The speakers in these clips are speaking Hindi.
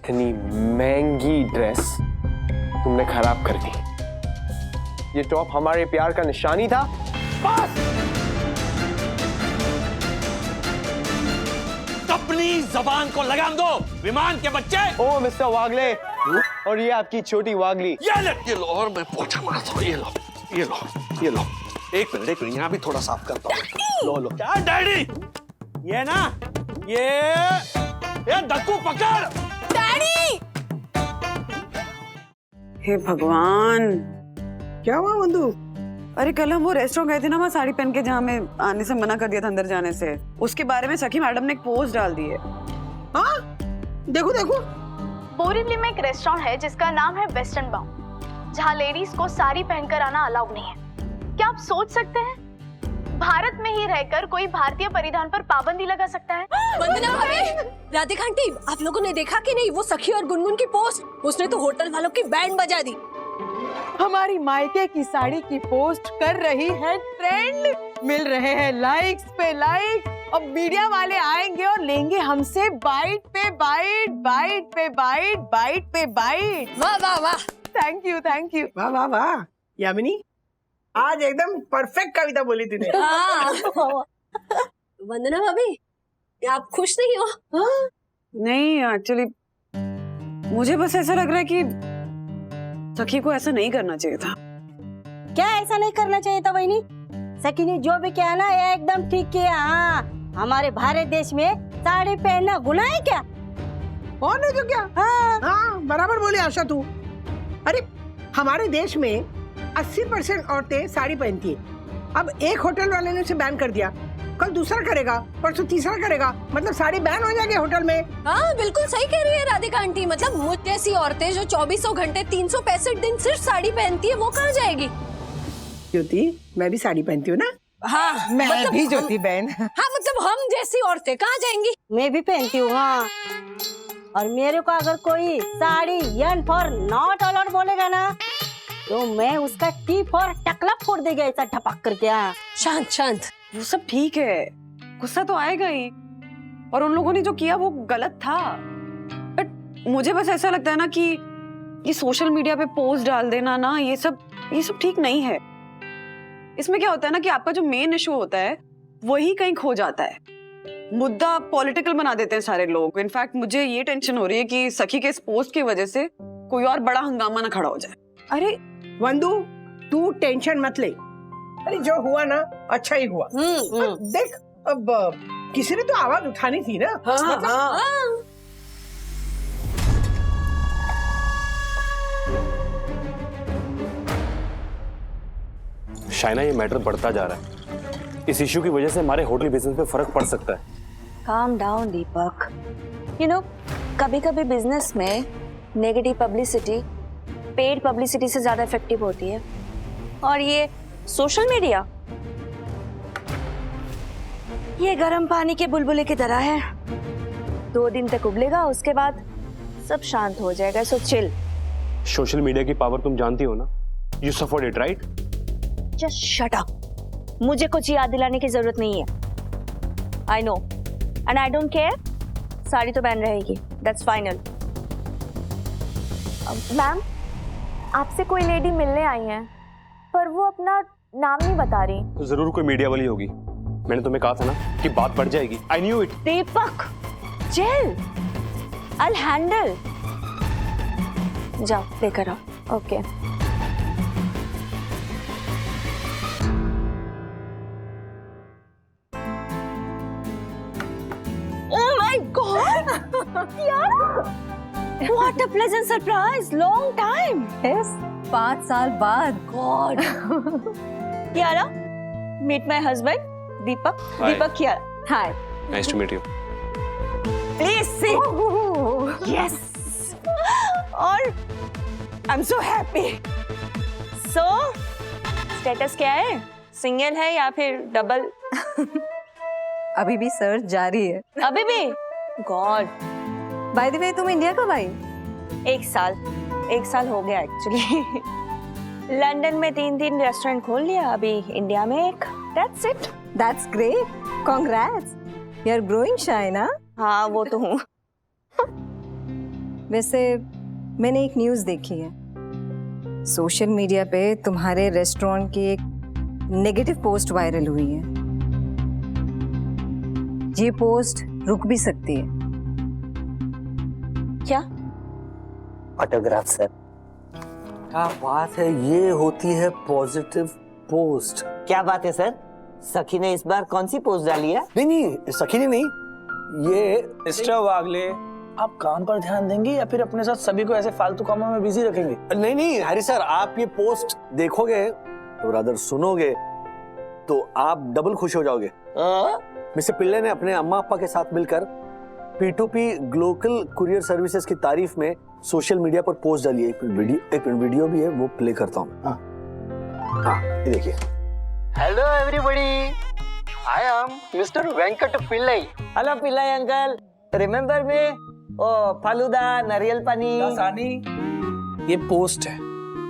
इतनी महंगी ड्रेस तुमने खराब कर दी। ये टॉप हमारे प्यार का निशानी था। बस अपनी जबान को लगाम दो विमान के बच्चे। ओ मिस्टर वागले, और ये आपकी छोटी वागली। ये लो और मैं पोछा मारता हूँ। ये लो ये लो ये लो। एक मिनट यहाँ भी थोड़ा साफ करता हूँ। लो लो। क्या डैडी? ये ना ये डक्कू पकड़। डैडी! हे भगवान, क्या हुआ बंधु? अरे कल हम वो रेस्टोरेंट गए थे ना, वहाँ साड़ी पहन के, जहाँ मैं आने से मना कर दिया था अंदर जाने से। उसके बारे में सखी मैडम ने एक पोस्ट डाल दी है। हाँ देखो देखो। बोरिवली में एक रेस्टोरेंट है जिसका नाम है वेस्टर्न बाउंड, जहाँ लेडीज को साड़ी पहनकर आना अलाउ नहीं है। क्या आप सोच सकते हैं भारत में ही रहकर कोई भारतीय परिधान पर पाबंदी लगा सकता है? वंदना भाभी, राधिका आंटी, आप लोगों ने देखा कि नहीं वो सखी और गुनगुन की पोस्ट? उसने तो होटल वालों की बैंड बजा दी। हमारी मायके की साड़ी की पोस्ट कर रही है ट्रेंड, मिल रहे हैं लाइक्स पे लाइक। अब मीडिया वाले आएंगे और लेंगे हमसे बाइट पे बाइट, बाइट पे बाइट, बाइट पे बाइट। वाह वाह वाह, थैंक यू थैंक यू। वाह वाह वाह यामिनी, आज एकदम परफेक्ट कविता बोली तूने। हाँ। वंदना भाभी, आप खुश नहीं हो? हाँ? नहीं एक्चुअली मुझे बस ऐसा लग रहा है कि सखी को ऐसा नहीं करना चाहिए था। क्या ऐसा नहीं करना चाहिए था वहीनी? सखी ने जो भी किया ना ये एकदम ठीक किया। हाँ, हमारे भारत देश में साड़ी पहनना गुनाह है क्या? और नहीं तो क्या। हाँ बराबर बोली आशा तू। अरे हमारे देश में 80% औरतें साड़ी पहनती है। अब एक होटल वाले ने उसे बैन कर दिया, कल दूसरा करेगा, परसों तीसरा करेगा, मतलब साड़ी बैन हो जाएगी होटल में। हाँ बिल्कुल सही कह रही है राधिका आंटी। मतलब मुझ जैसी औरतें जो 24 घंटे 365 दिन सिर्फ साड़ी पहनती है, वो कहाँ जाएगी? ज्योति, मैं भी साड़ी पहनती हूँ ना। हाँ मैं मतलब भी ज्योति बहन। हाँ मतलब हम जैसी औरतें कहाँ जाएंगी? मैं भी पहनती हूँ। हाँ, और मेरे को अगर कोई साड़ी यन फॉर नॉट अलाउड बोलेगा ना, तो मैं उसका टी फॉर टकला फोड़ देगा ऐसा ढपक करके। शांत शांत, वो सब ठीक है, गुस्सा तो आएगा ही, और उन लोगों ने जो किया वो गलत था। बट मुझे बस ऐसा लगता है ना कि ये सोशल मीडिया पे पोस्ट डाल देना ना, ये सब ठीक नहीं है। इसमें क्या होता है ना कि आपका जो मेन इशू होता है वही कहीं खो जाता है, मुद्दा पॉलिटिकल बना देते हैं सारे लोग। इनफैक्ट मुझे ये टेंशन हो रही है कि सखी के इस पोस्ट की वजह से कोई और बड़ा हंगामा ना खड़ा हो जाए। अरे वंदु, तू टेंशन मत ले। अरे जो हुआ ना अच्छा ही हुआ। देख अब किसी ने तो आवाज उठानी थी ना। हाँ, हाँ। शाइना, ये मैटर बढ़ता जा रहा है। इस इश्यू की वजह से हमारे होटल बिजनेस पे फर्क पड़ सकता है। Calm down Deepak, you know कभी कभी बिजनेस में नेगेटिव पब्लिसिटी पेड पब्लिसिटी से ज्यादा इफेक्टिव होती है, और ये सोशल मीडिया ये गर्म पानी के बुलबुले की तरह है। 2 दिन तक उबलेगा, उसके बाद सब शांत हो जाएगा। So chill. सोशल मीडिया की पावर तुम जानती हो ना, you suffered it right? Just shut up, मुझे कुछ याद दिलाने की जरूरत नहीं है। I know and I don't care. Sari तो पहन रहेगी, दैट्स फाइनल। मैम, आपसे कोई लेडी मिलने आई है, पर वो अपना नाम नहीं बता रही। तो जरूर कोई मीडिया वाली होगी। मैंने तुम्हें कहा था ना कि बात बढ़ जाएगी। I knew it. Deepak chill, I will handle. जाओ लेकर आओ। ओके ओह माय गॉड यार, what a pleasant surprise, long time. Yes, 5 साल बाद। God Kiara, meet my husband Deepak. Hi. Deepak Kiara, hi, nice to meet you. Please sit. Yes, और I am so happy. So status क्या है, सिंगल है या फिर डबल? अभी भी सर्च जारी है। अभी भी? गॉड। बाय द वे, तुम इंडिया कब आई? 1 साल हो गया एक्चुअली। लंदन में 3 रेस्टोरेंट खोल लिया, अभी इंडिया में 1। That's it. That's great, congrats, you are growing Shaina. हाँ वो तो हूँ। वैसे मैंने एक न्यूज़ देखी है, सोशल मीडिया पे तुम्हारे रेस्टोरेंट की एक नेगेटिव पोस्ट वायरल हुई है। ये पोस्ट रुक भी सकती है। क्या? Autograph sir. क्या बात है, ये होती है पॉजिटिव पोस्ट। क्या बात है सर, सखी ने इस बार कौन सी पोस्ट डाली है? नहीं नहीं, सखी ने नहीं, ये मिस्टर वागले, आप काम पर ध्यान देंगे या फिर अपने साथ सभी को ऐसे फालतू कामों में बिजी रखेंगे? नहीं नहीं हरी सर, आप ये पोस्ट देखोगे तो रादर सुनोगे तो आप डबल खुश हो जाओगे। मिस्टर पिल्ले ने अपने अम्मा पापा के साथ मिलकर P2P ग्लोबल कुरियर सर्विसेज की तारीफ में सोशल मीडिया पर पोस्ट डाली है। एक वीडियो भी है, वो प्ले करता हूँ। हाँ, ये देखिए। Hello everybody, I am mister Venkat Pillai. Hello Pillai uncle, remember me? Oh falooda, नारियल पानी। सानी, ये पोस्ट है,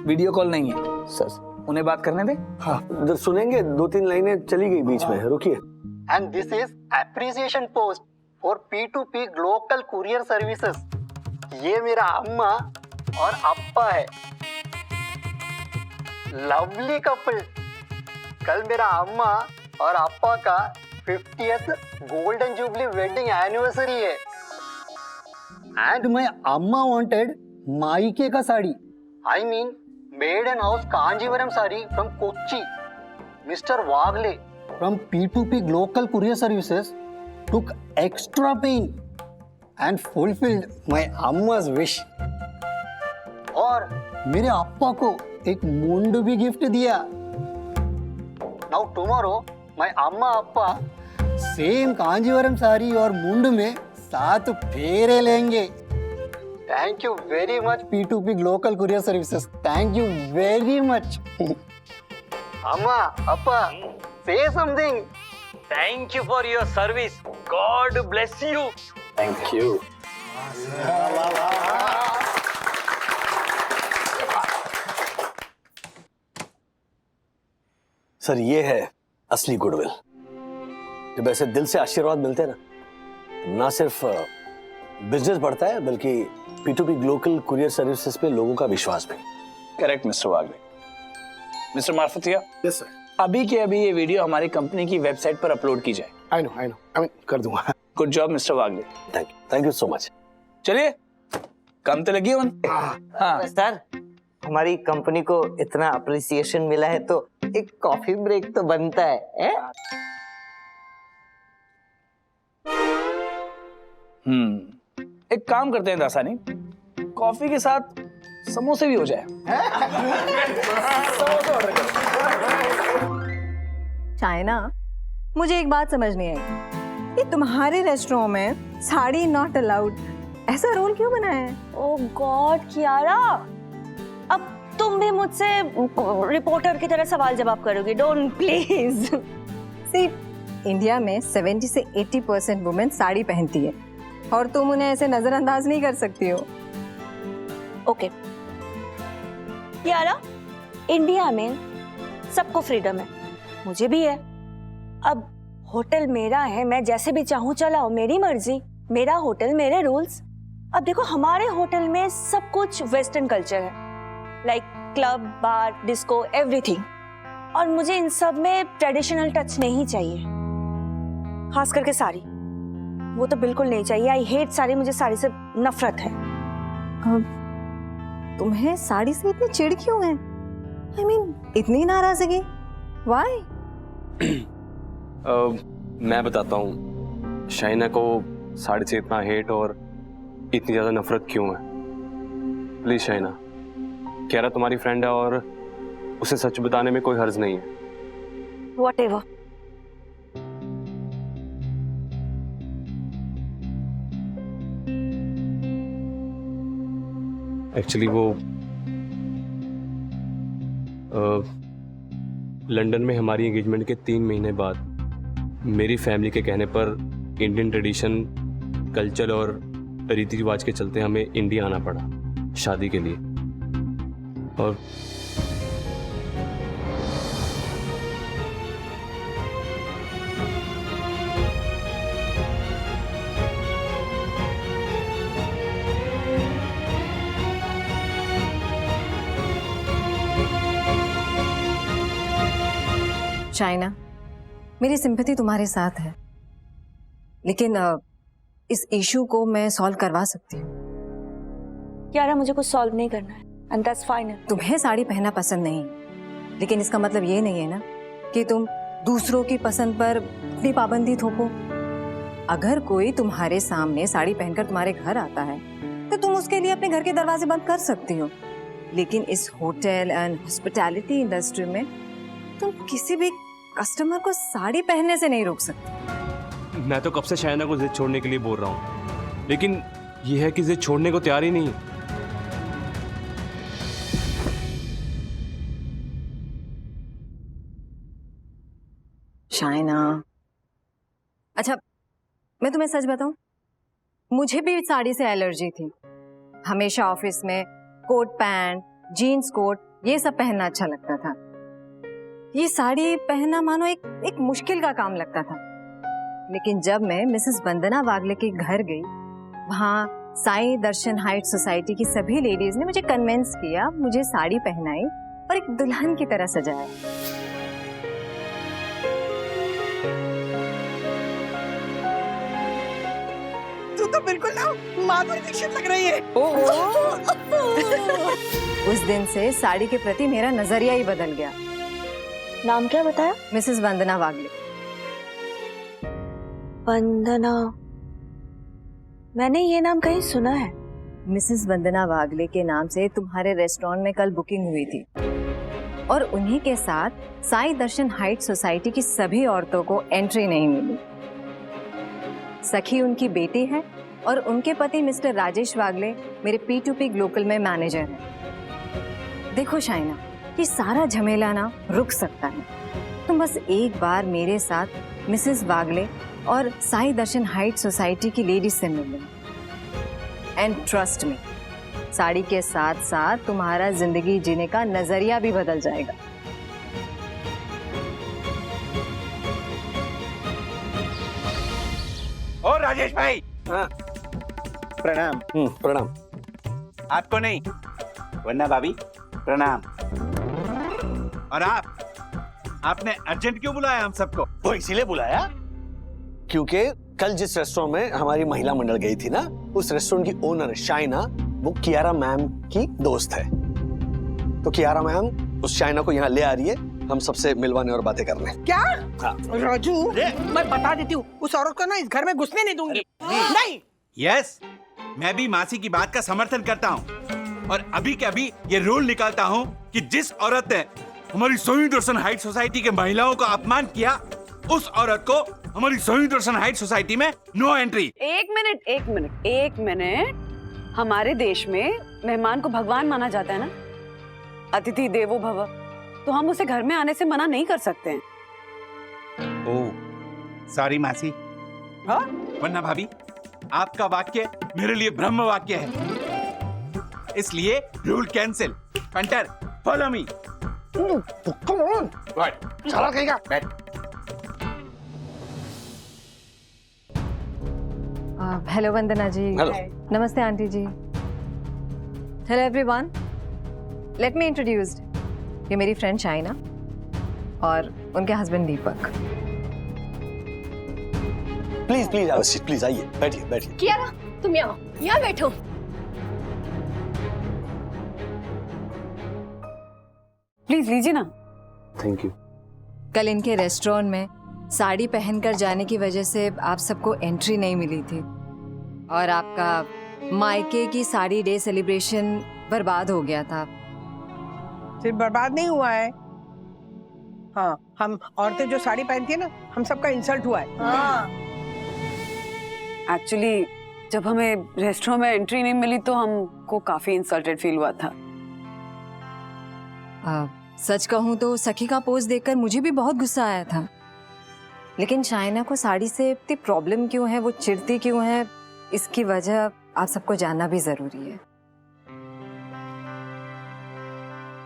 वीडियो कॉल नहीं है। सर उन्हें बात करने दे। हाँ, उधर सुनेंगे, 2-3 लाइनें चली गई बीच में, रुकिए। And this is appreciation post for P2P global courier services. ये मेरा अम्मा और अप्पा है, लवली कपल। कल मेरा अम्मा और अप्पा का 50th golden jubilee wedding anniversary है। एंड माय अम्मा वांटेड मायके का sari, I mean made in house Kanjivaram sari from Kochi. Mister Wagle from P2P global courier services took extra pain and fulfilled my अम्मा's wish। और मेरे अप्पा को एक मुंड भी गिफ्ट दिया। Now tomorrow my अम्मा अप्पा सेम कांजीवरम साड़ी और मुंड में 7 फेरे लेंगे। Thank you very much P2P global courier services, thank you very much। अम्मा अप्पा say something। Thank you for your service. God bless you. Thank you। Sir, ये है असली गुडविल। जब ऐसे दिल से आशीर्वाद मिलते हैं ना, ना सिर्फ बिजनेस बढ़ता है बल्कि P2P ग्लोबल कुरियर सर्विसेज पे लोगों का विश्वास भी। Correct mister Wagle. Mister Marfatia, yes sir. अभी के अभी ये वीडियो हमारी कंपनी की वेबसाइट पर अपलोड की जाए। आई नो, कर दूंगा। Good job mister Wagle. Thank you so much. चलिए, काम तो लगी है। हाँ सर, हमारी कंपनी को इतना अप्रिसिएशन मिला है तो एक कॉफी ब्रेक तो बनता है। एक काम करते हैं दासानी, कॉफी के साथ समोसे भी हो जाए। चाइना, मुझे एक बात समझ नहीं आई, ये तुम्हारे रेस्टोरेंट में साड़ी नॉट अलाउड, ऐसा रूल क्यों बनाया है? ओह गॉड कियारा, अब तुम भी मुझसे रिपोर्टर की तरह सवाल जवाब करोगी। Don't please. सी, इंडिया में 70 से 80% वुमेन साड़ी पहनती है और तुम उन्हें ऐसे नजरअंदाज नहीं कर सकती हो। ओके कियारा, इंडिया में सबको फ्रीडम है, मुझे भी है। अब होटल मेरा है, मैं जैसे भी चाहूँ चलाओ, मेरी मर्जी, मेरा होटल, मेरे रूल्स। अब देखो, हमारे होटल में सब कुछ वेस्टर्न कल्चर है, लाइक क्लब, बार, डिस्को, एवरीथिंग। और मुझे इन सब में ट्रेडिशनल टच नहीं चाहिए, खास करके साड़ी, वो तो बिल्कुल नहीं चाहिए। आई हेट साड़ी, मुझे साड़ी से नफरत है। तुम्हें साड़ी से इतनी चिढ़ क्यों है? I mean, इतनी नाराजगी? Why? मैं बताता हूँ शाइना को साड़ी से इतना हेट और इतनी ज्यादा नफरत क्यों है। प्लीज शाइना, कियारा तुम्हारी फ्रेंड है और उसे सच बताने में कोई हर्ज नहीं है। Whatever. एक्चुअली वो लंदन में हमारी एंगेजमेंट के 3 महीने बाद मेरी फैमिली के कहने पर इंडियन ट्रेडिशन, कल्चर और रीति रिवाज के चलते हमें इंडिया आना पड़ा शादी के लिए। और शाइना, मेरी सिंपैथी तुम्हारे साथ है, लेकिन इस इशू को मैं सॉल्व करवा सकती हूँ। यारा, मुझे कुछ सॉल्व नहीं करना है, एंड दैट्स फाइन। तुम्हें साड़ी पहनना पसंद नहीं, लेकिन इसका मतलब ये नहीं है ना कि तुम दूसरों की पसंद पर अपनी पाबंदी थोपो। अगर कोई तुम्हारे सामने साड़ी पहनकर तुम्हारे घर आता है तो तुम उसके लिए अपने घर के दरवाजे बंद कर सकती हो, लेकिन इस होटल एंड हॉस्पिटैलिटी इंडस्ट्री में तुम किसी भी कस्टमर को साड़ी पहनने से नहीं रोक सकते। मैं तो कब से शाइना को जिद छोड़ने के लिए बोल रहा हूँ, लेकिन यह है कि जिद छोड़ने को तैयार ही नहीं है। शाइना, अच्छा मैं तुम्हें सच बताऊं, मुझे भी साड़ी से एलर्जी थी। हमेशा ऑफिस में कोट पैंट, जीन्स कोट, ये सब पहनना अच्छा लगता था। ये साड़ी पहनना मानो एक मुश्किल का काम लगता था। लेकिन जब मैं मिसेस वंदना वागले के घर गई, वहाँ साई दर्शन हाइट सोसाइटी की सभी लेडीज ने मुझे कन्विंस किया, मुझे साड़ी पहनाई और एक दुल्हन की तरह सजाया। तू तो बिल्कुल ना माधुरी दीक्षित लग रही है। उस दिन से साड़ी के प्रति मेरा नजरिया ही बदल गया। नाम क्या बताया? मिसेस वंदना वागले। वंदना, मैंने ये नाम कहीं सुना है। मिसेस वंदना वागले के नाम से तुम्हारे रेस्टोरेंट में कल बुकिंग हुई थी और उन्हीं के साथ साई दर्शन हाइट सोसाइटी की सभी औरतों को एंट्री नहीं मिली। सखी उनकी बेटी है और उनके पति मिस्टर राजेश वागले मेरे P2P ग्लोबल में मैनेजर हैं। देखो शाइना, ये सारा झमेला ना रुक सकता है। तुम बस एक बार मेरे साथ मिसेस वागले और साई दर्शन हाइट सोसाइटी की लेडीज से मिल लो, एंड ट्रस्ट मी, साड़ी के साथ साथ तुम्हारा जिंदगी जीने का नजरिया भी बदल जाएगा। और राजेश भाई, हाँ प्रणाम। प्रणाम। आपको नहीं, वन्ना भाभी प्रणाम। और आपने अर्जेंट क्यों बुलाया हम सबको? वो इसीलिए बुलाया क्योंकि कल जिस रेस्टोरेंट में हमारी महिला मंडल गई थी ना, उस रेस्टोरेंट की ओनर शाइना वो कियारा मैम की दोस्त है। तो कियारा मैम उस शाइना को यहाँ ले आ रही है हम सबसे मिलवाने और बातें करने। क्या? हाँ। राजू, मैं बता देती हूँ, उस औरत को ना इस घर में घुसने नहीं दूंगी। नहीं। यस, मैं भी मासी की बात का समर्थन करता हूँ और अभी के अभी ये रूल निकालता हूँ कि जिस औरत ने हमारी सोई दर्शन हाइट सोसाइटी के महिलाओं का अपमान किया, उस औरत को हमारी सोई दर्शन हाइट सोसाइटी में नो एंट्री। एक मिनट। हमारे देश में मेहमान को भगवान माना जाता है ना, अतिथि देवो भव, तो हम उसे घर में आने से मना नहीं कर सकते हैं। ओह सॉरी मासी। हाँ? वन्ना भाभी, आपका वाक्य मेरे लिए ब्रह्म वाक्य है, इसलिए rule cancel. Punter follow me. Come on. Right, चला कहेगा। बैठ। हेलो वंदना जी। हेलो। नमस्ते aunty ji. Hello everyone, let me introduce, ये मेरी फ्रेंड शाइना और उनके husband Deepak. Please please please आइए, बैठिए बैठिए। कियारा, तुम यहाँ बैठो। प्लीज लीजिए ना। Thank you. कल इनके रेस्टोरेंट में साड़ी पहनकर जाने की वजह से आप सबको एंट्री नहीं मिली थी और आपका मायके की साड़ी डे सेलिब्रेशन बर्बाद हो गया था। सिर्फ बर्बाद नहीं हुआ है, हाँ, हम औरतें जो साड़ी पहनती है ना, हम सबका इंसल्ट हुआ है। हाँ। एक्चुअली जब हमें रेस्टोरेंट में एंट्री नहीं मिली तो हमको काफी इंसल्टेड फील हुआ था। सच कहूँ तो सखी का पोस्ट देखकर मुझे भी बहुत गुस्सा आया था, लेकिन शाइना को साड़ी से इतनी प्रॉब्लम क्यों है, वो चिढ़ती क्यों है, इसकी वजह आप सबको जानना भी जरूरी है।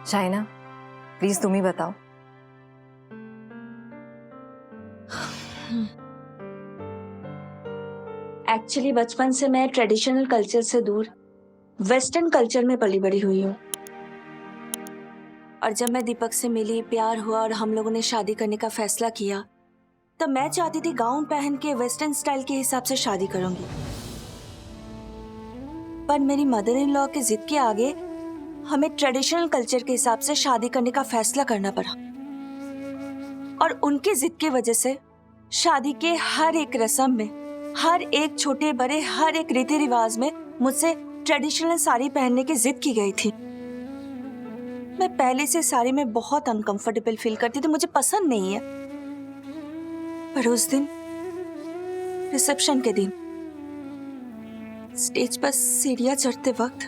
शाइना, प्लीज तुम ही बताओ। एक्चुअली बचपन से मैं ट्रेडिशनल कल्चर से दूर वेस्टर्न कल्चर में पली बड़ी हुई हूँ। और जब मैं दीपक से मिली, प्यार हुआ और हम लोगों ने शादी करने का फैसला किया, तब मैं चाहती थी गाउन पहन के वेस्टर्न स्टाइल के हिसाब से शादी करूंगी। पर मेरी मदर इन लॉ की जिद के आगे हमें ट्रेडिशनल कल्चर के हिसाब से शादी करने का फैसला करना पड़ा। और उनकी जिद की वजह से शादी के हर एक रस्म में, हर एक छोटे बड़े हर एक रीति रिवाज में मुझसे ट्रेडिशनल साड़ी पहनने की जिद की गई थी। मैं पहले से साड़ी में बहुत अनकंफर्टेबल फील करती थी, मुझे पसंद नहीं है। पर उस दिन रिसेप्शन के दिन स्टेज पर सीढ़ियां चढ़ते वक्त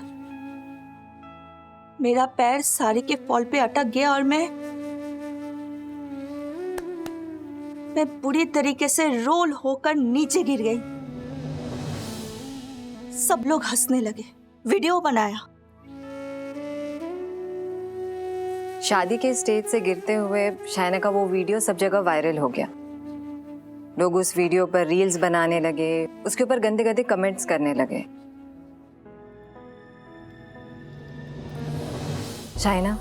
मेरा पैर साड़ी के फॉल पे अटक गया और मैं बुरी तरीके से रोल होकर नीचे गिर गई। सब लोग हंसने लगे, वीडियो बनाया। शादी के स्टेज से गिरते हुए शाइना का वो वीडियो सब जगह वायरल हो गया। लोग उस वीडियो पर रील्स बनाने लगे, उसके ऊपर गंदे गंदे कमेंट्स करने लगे। शाइना,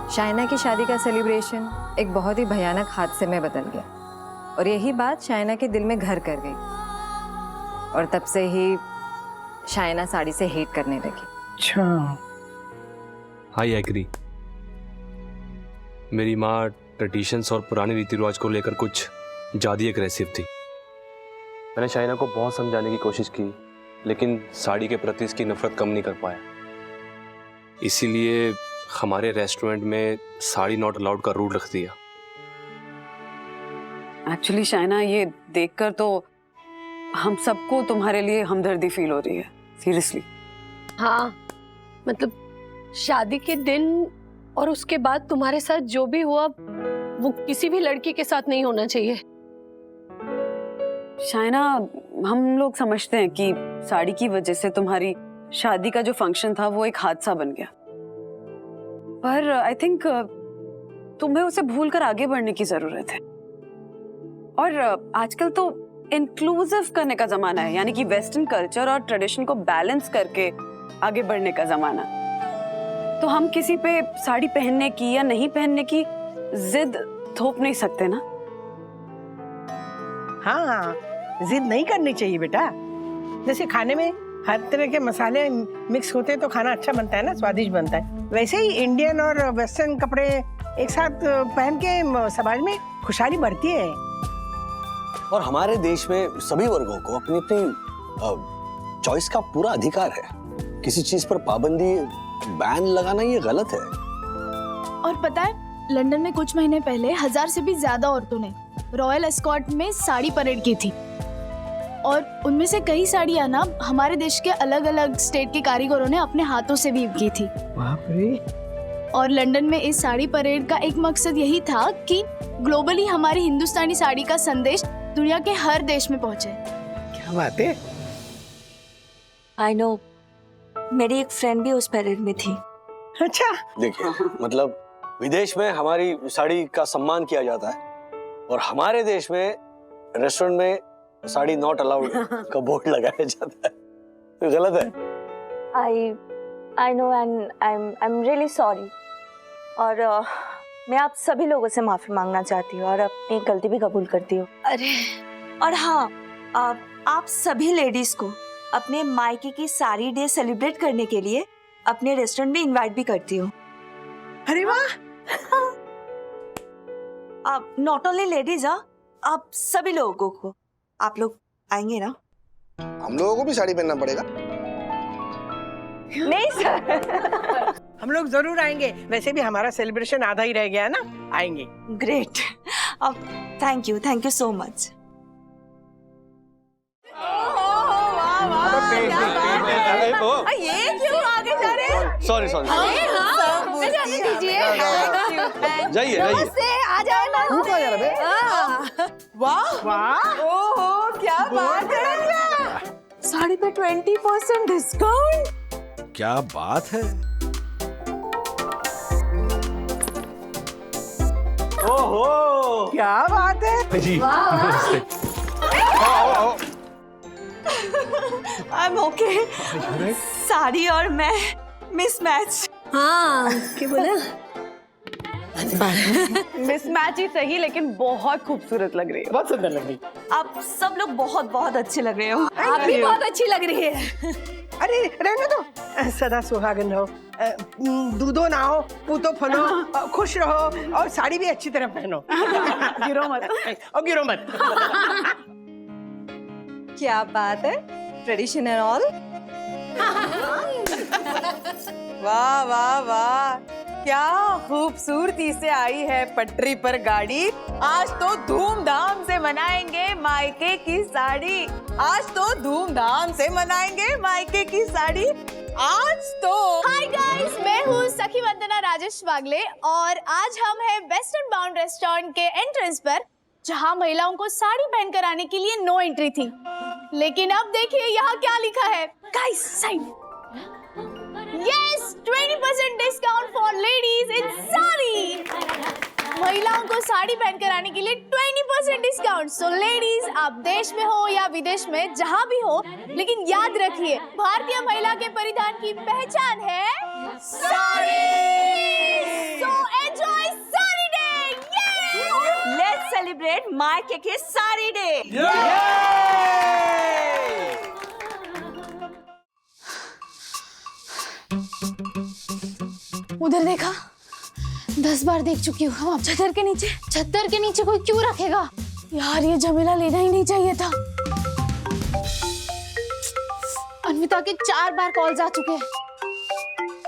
शाइना की शादी का सेलिब्रेशन एक बहुत ही भयानक हादसे में बदल गया और यही बात शाइना के दिल में घर कर गई और तब से ही शाइना साड़ी से हेट करने लगी। अच्छा, आई एग्री। मेरी माँ ट्रेडिशंस और पुराने रीति रिवाज को लेकर कुछ ज़्यादा एग्रेसिव थी। मैंने शाइना को बहुत समझाने की कोशिश की, लेकिन साड़ी के प्रति इसकी नफरत कम नहीं कर पाया। इसीलिए हमारे रेस्टोरेंट में साड़ी नॉट अलाउड का रूल रख दिया। एक्चुअली शाइना, ये देखकर तो हम सबको तुम्हारे लिए हमदर्दी फील हो रही है, सीरियसली। हाँ, मतलब शादी के दिन और उसके बाद तुम्हारे साथ जो भी हुआ वो किसी भी लड़की के साथ नहीं होना चाहिए। शाइना, हम लोग समझते हैं कि साड़ी की वजह से तुम्हारी शादी का जो फंक्शन था वो एक हादसा बन गया, पर आई थिंक तुम्हें उसे भूलकर आगे बढ़ने की जरूरत है। और आजकल तो इंक्लूसिव करने का जमाना है, यानी कि वेस्टर्न कल्चर और ट्रेडिशन को बैलेंस करके आगे बढ़ने का जमाना। तो हम किसी पे साड़ी पहनने की या नहीं पहनने की जिद थोप नहीं सकते ना। हाँ, जिद नहीं करनी चाहिए बेटा। जैसे खाने में हर तरह के मसाले मिक्स होते हैं तो खाना अच्छा बनता है ना, स्वादिष्ट बनता है। वैसे ही इंडियन और वेस्टर्न कपड़े एक साथ पहन के समाज में खुशहाली बढ़ती है। और हमारे देश में सभी वर्गों को अपनी अपनी चॉइस का पूरा अधिकार है। किसी चीज पर पाबंदी, बैन लगाना ये गलत है। और पता है, लंदन में कुछ महीने पहले 1000 से भी ज्यादा औरतों ने रॉयल एस्कॉर्ट में साड़ी परेड की थी, और उनमें से कई साड़ियां ना हमारे देश के अलग अलग स्टेट के कारीगरों ने अपने हाथों से वीव की थी। बाप रे। और लंदन में इस साड़ी परेड का एक मकसद यही था कि ग्लोबली हमारी हिंदुस्तानी साड़ी का संदेश दुनिया के हर देश में पहुंचे। क्या बात है। आई नो, मेरी एक फ्रेंड भी उस परेड में थी। अच्छा, देखिए, मतलब विदेश में हमारी साड़ी का सम्मान किया जाता है और हमारे देश में रेस्टोरेंट में साड़ी नॉट अलाउड का बोर्ड लगाया जाता है, तो गलत है। I know and I am really sorry. और मैं आप सभी लोगों से माफी मांगना चाहती हूँ और अपनी गलती भी कबूल करती हूँ। अरे, और हाँ, आप सभी लेडीज को अपने मायके की साड़ी डे सेलिब्रेट करने के लिए अपने रेस्टोरेंट में इनवाइट भी करती हूँ। अरे वाह। आप नॉट ओनली लेडीज, आप सभी लोगों को। आप लोग आएंगे ना? हम लोगों को भी साड़ी पहनना पड़ेगा? नहीं सर। हम लोग जरूर आएंगे, वैसे भी हमारा सेलिब्रेशन आधा ही रह गया है ना, आएंगे। ग्रेट। अब थैंक यू सो मच। ये क्यों आगे जा रहे हैं? सॉरी। जाने दीजिए। जाइए। आ जाओ ना। वाह वाह, ओहो, क्या बात है। साड़ी पे 20% डिस्काउंट। क्या बात है। ओहो, क्या बात है जी आई एम ओके। साड़ी और मैं मिसमैच। हाँ क्या बोला? मिसमैच ही सही, लेकिन बहुत खूबसूरत लग रही हो। बहुत सुंदर लग रही। आप सब लोग बहुत बहुत अच्छे लग रहे हो। आप भी बहुत अच्छी लग रही है। अरे रहने दो, सदा सुहागन रहो, दूधो ना हो, पूतो फलो, खुश रहो और साड़ी भी अच्छी तरह पहनो। गिरो मत। और गिरो मत। क्या बात है, ट्रेडिशन एंड ऑल। वाह वाह वाह, क्या खूबसूरती से आई है पटरी पर गाड़ी। आज तो धूमधाम से मनाएंगे मायके की साड़ी। आज तो धूमधाम से मनाएंगे मायके की साड़ी। आज तो हाय गाइस, मैं हूँ सखी वंदना राजेश वागले और आज हम हैं वेस्टर्न बाउंड रेस्टोरेंट के एंट्रेंस पर, जहाँ महिलाओं को साड़ी पहनकर आने के लिए नो एंट्री थी। लेकिन अब देखिए यहाँ क्या लिखा है। Guys side, yes 20% discount for ladies in sari. महिलाओं को साड़ी पहनकर आने के लिए 20% डिस्काउंट। सो लेडीज, आप देश में हो या विदेश में, जहाँ भी हो, लेकिन याद रखिए भारतीय महिला के परिधान की पहचान है sari. So enjoy sari day. Let's celebrate मायके के साड़ी डे। उधर देखा, 10 बार देख चुकी हूँ। अब छतर के नीचे कोई क्यों रखेगा यार? ये झमेला लेना ही नहीं चाहिए था। अन्विता के 4 बार कॉल्स आ चुके हैं।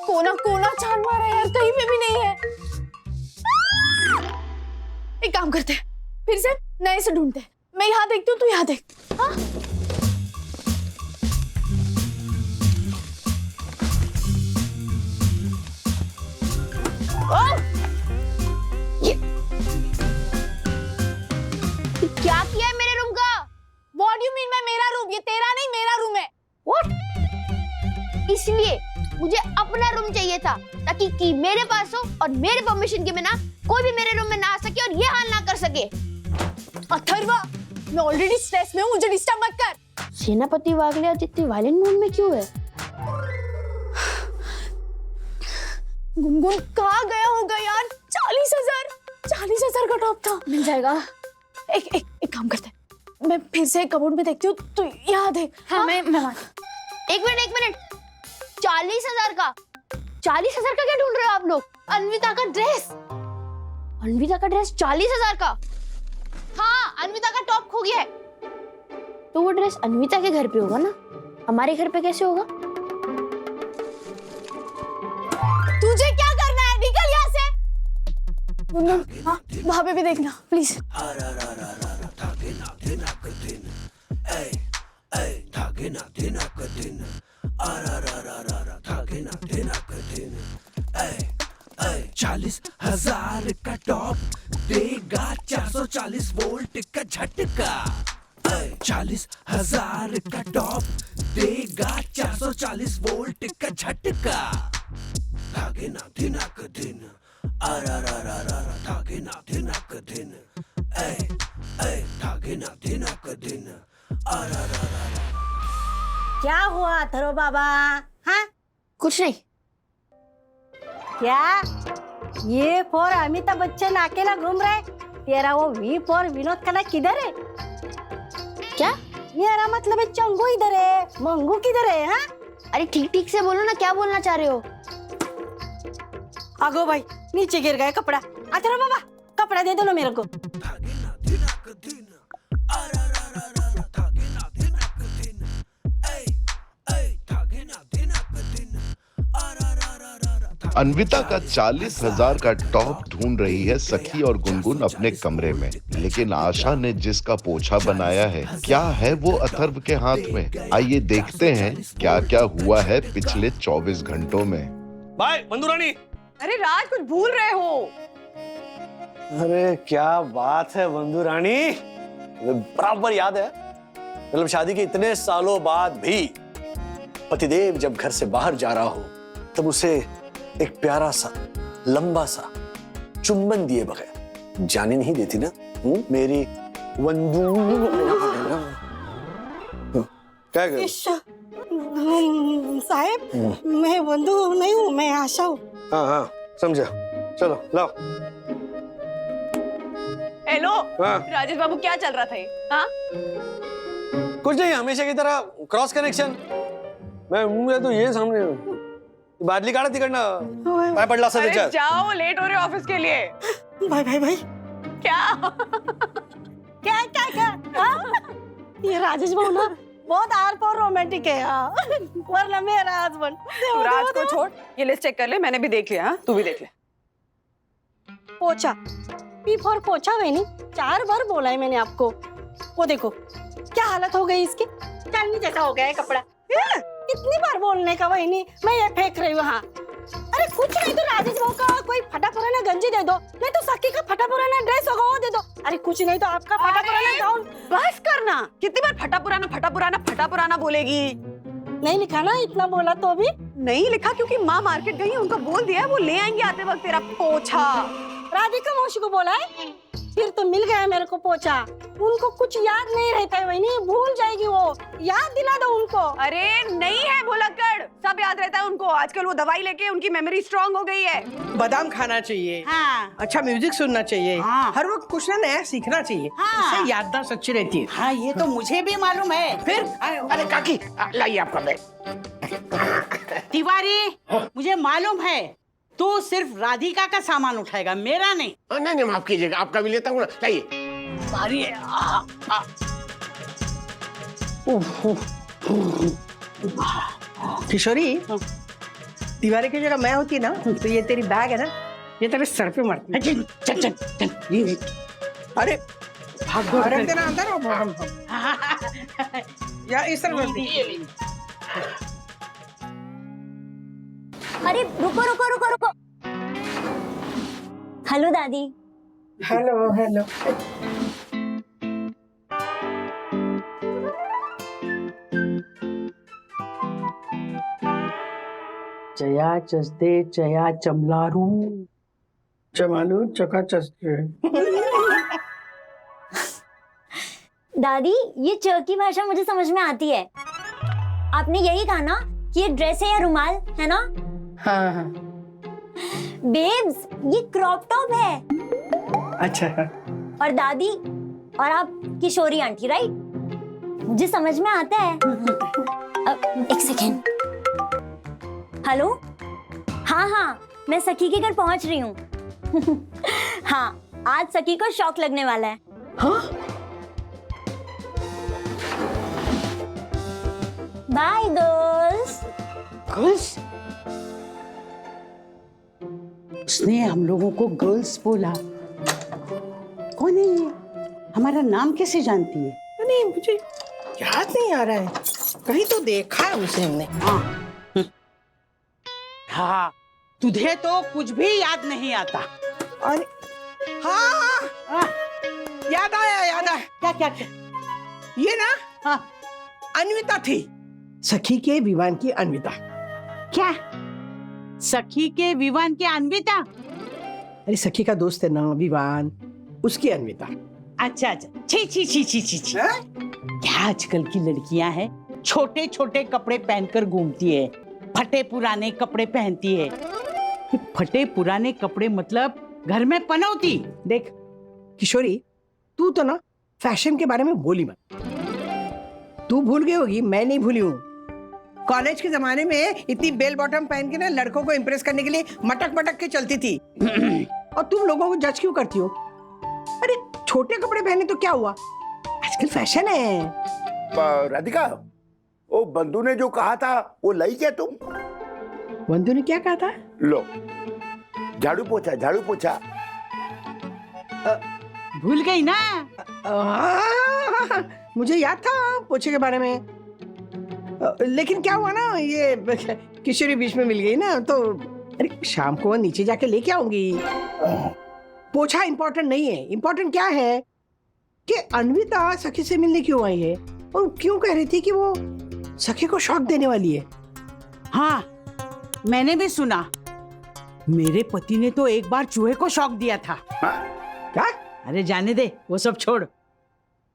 कोना कोना छान मारा यार, कहीं पे भी नहीं है। एक काम करते हैं, फिर से नए से ढूंढते हैं। मैं यहाँ देखती हूँ, तू यहाँ देख। हाँ? क्या किया है मेरे रूम का? What do you mean by मेरा रूम? ये तेरा नहीं, मेरा रूम है। What? इसलिए मुझे अपना रूम चाहिए था, ताकि की मेरे पास हो और मेरे परमिशन के बिना कोई भी मेरे रूम में ना आ सके और ये हाल ना कर सके। अथर्वा, मैं ऑलरेडी स्ट्रेस में हूँ, मुझे डिस्टर्ब मत कर। सेनापति वागले आज इतनी वायलेंट मूड में क्यों है? गुनगुन कहाँ गया होगा यार? 40,000 का टॉप था। मिल जाएगा। एक काम करते हैं, मैं फिर से कबोर्ड में देखती हूँ, तू यहाँ देख। हाँ, मैं एक मिनट 40,000 का 40,000 का क्या ढूंढ रहे हो आप लोग? अन्विता का ड्रेस 40,000 का। हाँ, अन्विता का टॉप खो गया है। तो वो ड्रेस अन्विता के घर पे होगा ना, हमारे घर पे कैसे होगा? तुझे क्या करना है? निकल यहाँ से। हाँ, वहाँ पे भी देखना प्लीज। चालीस हजार का टॉप देगा 440 वोल्ट का झटका। 40,000 का टॉप देगा 440 वोल्ट का झटका। धागे ना दिनक दिन, धागे ना दिनक दिन, धागे ना दिनक दिन। क्या हुआ थरो बाबा? हाँ कुछ नहीं। क्या ये फोर अमिताभ बच्चन अकेला घूम रहा है? तेरा वो वी फोर विनोद खन्ना किधर है? क्या? मेरा मतलब है चंगू इधर है, मंगू किधर है? हाँ अरे ठीक से बोलो ना, क्या बोलना चाह रहे हो? आगो भाई, नीचे गिर गया कपड़ा। अथर्व बाबा, कपड़ा दे दो ना मेरे को। अन्विता का 40,000 का टॉप ढूंढ रही है सखी और गुनगुन अपने कमरे में, लेकिन आशा ने जिसका पोछा बनाया है, क्या है वो अथर्व के हाथ में? आइए देखते हैं क्या क्या हुआ है पिछले 24 घंटों में। बाय मंदुरानी। अरे राज, कुछ भूल रहे हो। अरे क्या बात है मंदुरानी, बराबर याद है। मतलब शादी के इतने सालों बाद भी पतिदेव जब घर से बाहर जा रहा हो तब उसे एक प्यारा सा लंबा सा चुंबन दिए बगैर जाने नहीं देती ना मेरी वंदू। क्या कर? साहब मैं बंधु नहीं हूँ, मैं आशा हूँ। हाँ हाँ समझा, चलो लाओ। हेलो हाँ। राजेश बाबू, क्या चल रहा था ये? हाँ? कुछ नहीं, हमेशा की तरह क्रॉस कनेक्शन। मैं तो ये सामने बादली काढा तिकडनं पाय पडला असा अरे विचार। जाओ, लेट हो रहे ऑफिस के लिए। भाई भाई भाई क्या क्या क्या क्या ये राजेश भाऊ ना बहुत आर और रोमांटिक है वरना मेरा हस्बैंड। तू राज को छोड़, ये लिस्ट चेक कर ले, मैंने भी देख लिया। हाँ तू भी देख ले। पोछा, पी फॉर पोछा वही 4 बार बोला है मैंने आपको। वो देखो क्या हालत हो गई इसकी, चांदनी जैसा हो गया है कपड़ा। कितनी बार बोलने का वही नहीं, मैं ये फेंक रही हूँ। हाँ अरे कुछ नहीं तो राजेश भाऊ का कोई फटा पुराना गंजी दे दो, नहीं तो सखी का फटा पुराना ड्रेस होगा वो दे दो। अरे कुछ नहीं तो आपका फटा पुराना गाउन। बस करना, कितनी बार फटा पुराना बोलेगी। नहीं लिखा ना, इतना बोला तो भी नहीं लिखा क्योंकि माँ मार्केट गई है, उनको बोल दिया है वो ले आएंगे आते वक्त तेरा पोछा। राधिका मौसी को बोला है, फिर तो मिल गया मेरे को पोछा। उनको कुछ याद नहीं रहता है वही नहीं, भूल जाएगी वो, याद दिला दो उनको। अरे नहीं है भुलक्कड़, सब याद रहता है उनको। आजकल वो दवाई लेके उनकी मेमोरी स्ट्रांग हो गई है। बादाम खाना चाहिए, हाँ। अच्छा म्यूजिक सुनना चाहिए, हाँ। हर वक्त कुछ ना नया सीखना चाहिए, हाँ। इससे याददाश्त अच्छी रहती है। हाँ ये तो मुझे भी मालूम है। फिर अरे काकी लाइए आपका बैग। तिवारी मुझे मालूम है तू सिर्फ राधिका का सामान उठाएगा, मेरा नहीं। नहीं माफ कीजिएगा, आपका भी लेता हूँ ना, लाइए। किशोरी, तिवारी की जगह मैं होती ना तो ये तेरी बैग है ना, ये तेरे सर पे मारती। चल चल चल ये अरे रख देना अंदर या इस तरफ रख दे। अरे रुको रुको रुको रुको। हेलो दादी। Hello hello. जया चस्ते जया चमलारू चमालू चका चस्ते। दादी ये च की भाषा मुझे समझ में आती है। आपने यही कहा ना कि ये ड्रेस है या रुमाल है ना? हाँ हाँ। बेब्स ये क्रॉप टॉप है। अच्छा। और दादी और आप किशोरी आंटी, राइट? मुझे समझ में आता है। एक सेकेंड। हेलो, हाँ हाँ मैं सखी के घर पहुंच रही हूँ। हाँ आज सखी को शौक लगने वाला है। हाँ? Bye girls. गर्ल्स? उसने हम लोगों को गर्ल्स बोला। कौन है ये? हमारा नाम कैसे जानती है? नहीं मुझे याद नहीं आ रहा है, कहीं तो देखा है उसे हमने। हाँ तुझे तो कुछ भी याद नहीं आता। अरे हाँ याद आया। क्या क्या क्या? ये ना हाँ अन्विता थी, सखी के विवान की अन्विता। क्या? सखी के विवान की अन्विता? अरे सखी का दोस्त है ना विवान, उसकी अन्विता। अच्छा अच्छा, छी छी छी छी छी छी। क्या आजकल की लड़कियां हैं, छोटे छोटे कपड़े पहनकर घूमती है, फटे पुराने कपड़े पहनती है। ये फटे पुराने कपड़े मतलब घर में पनौती। देख किशोरी, तू तो ना फैशन के बारे में बोली मत। तू भूल गई होगी, मैं नहीं भूली हूँ। कॉलेज के जमाने में इतनी बेल बॉटम पहन के ना लड़कों को इम्प्रेस करने के लिए मटक मटक के चलती थी। और तुम लोगों को जज क्यों करती हो? अरे छोटे कपड़े पहने तो क्या हुआ, आजकल फैशन है। राधिका, वो बंधु ने जो कहा था वो लाई क्या तुम? बंधु ने क्या कहा था? लो झाड़ू पोछा झाड़ू पोछा। भूल गई ना? मुझे याद था पोछे के बारे में, लेकिन क्या हुआ ना, ये किशोरी बीच में मिल गई ना, तो अरे शाम को नीचे जाके लेके आऊंगी। पोछा इंपॉर्टेंट नहीं है, इंपॉर्टेंट क्या है कि अन्विता सखी से मिलने क्यों आई है और क्यों कह रही थी कि वो सखी को शॉक देने वाली है। हाँ मैंने भी सुना, मेरे पति ने तो एक बार चूहे को शॉक दिया था। क्या? अरे जाने दे, वो सब छोड़।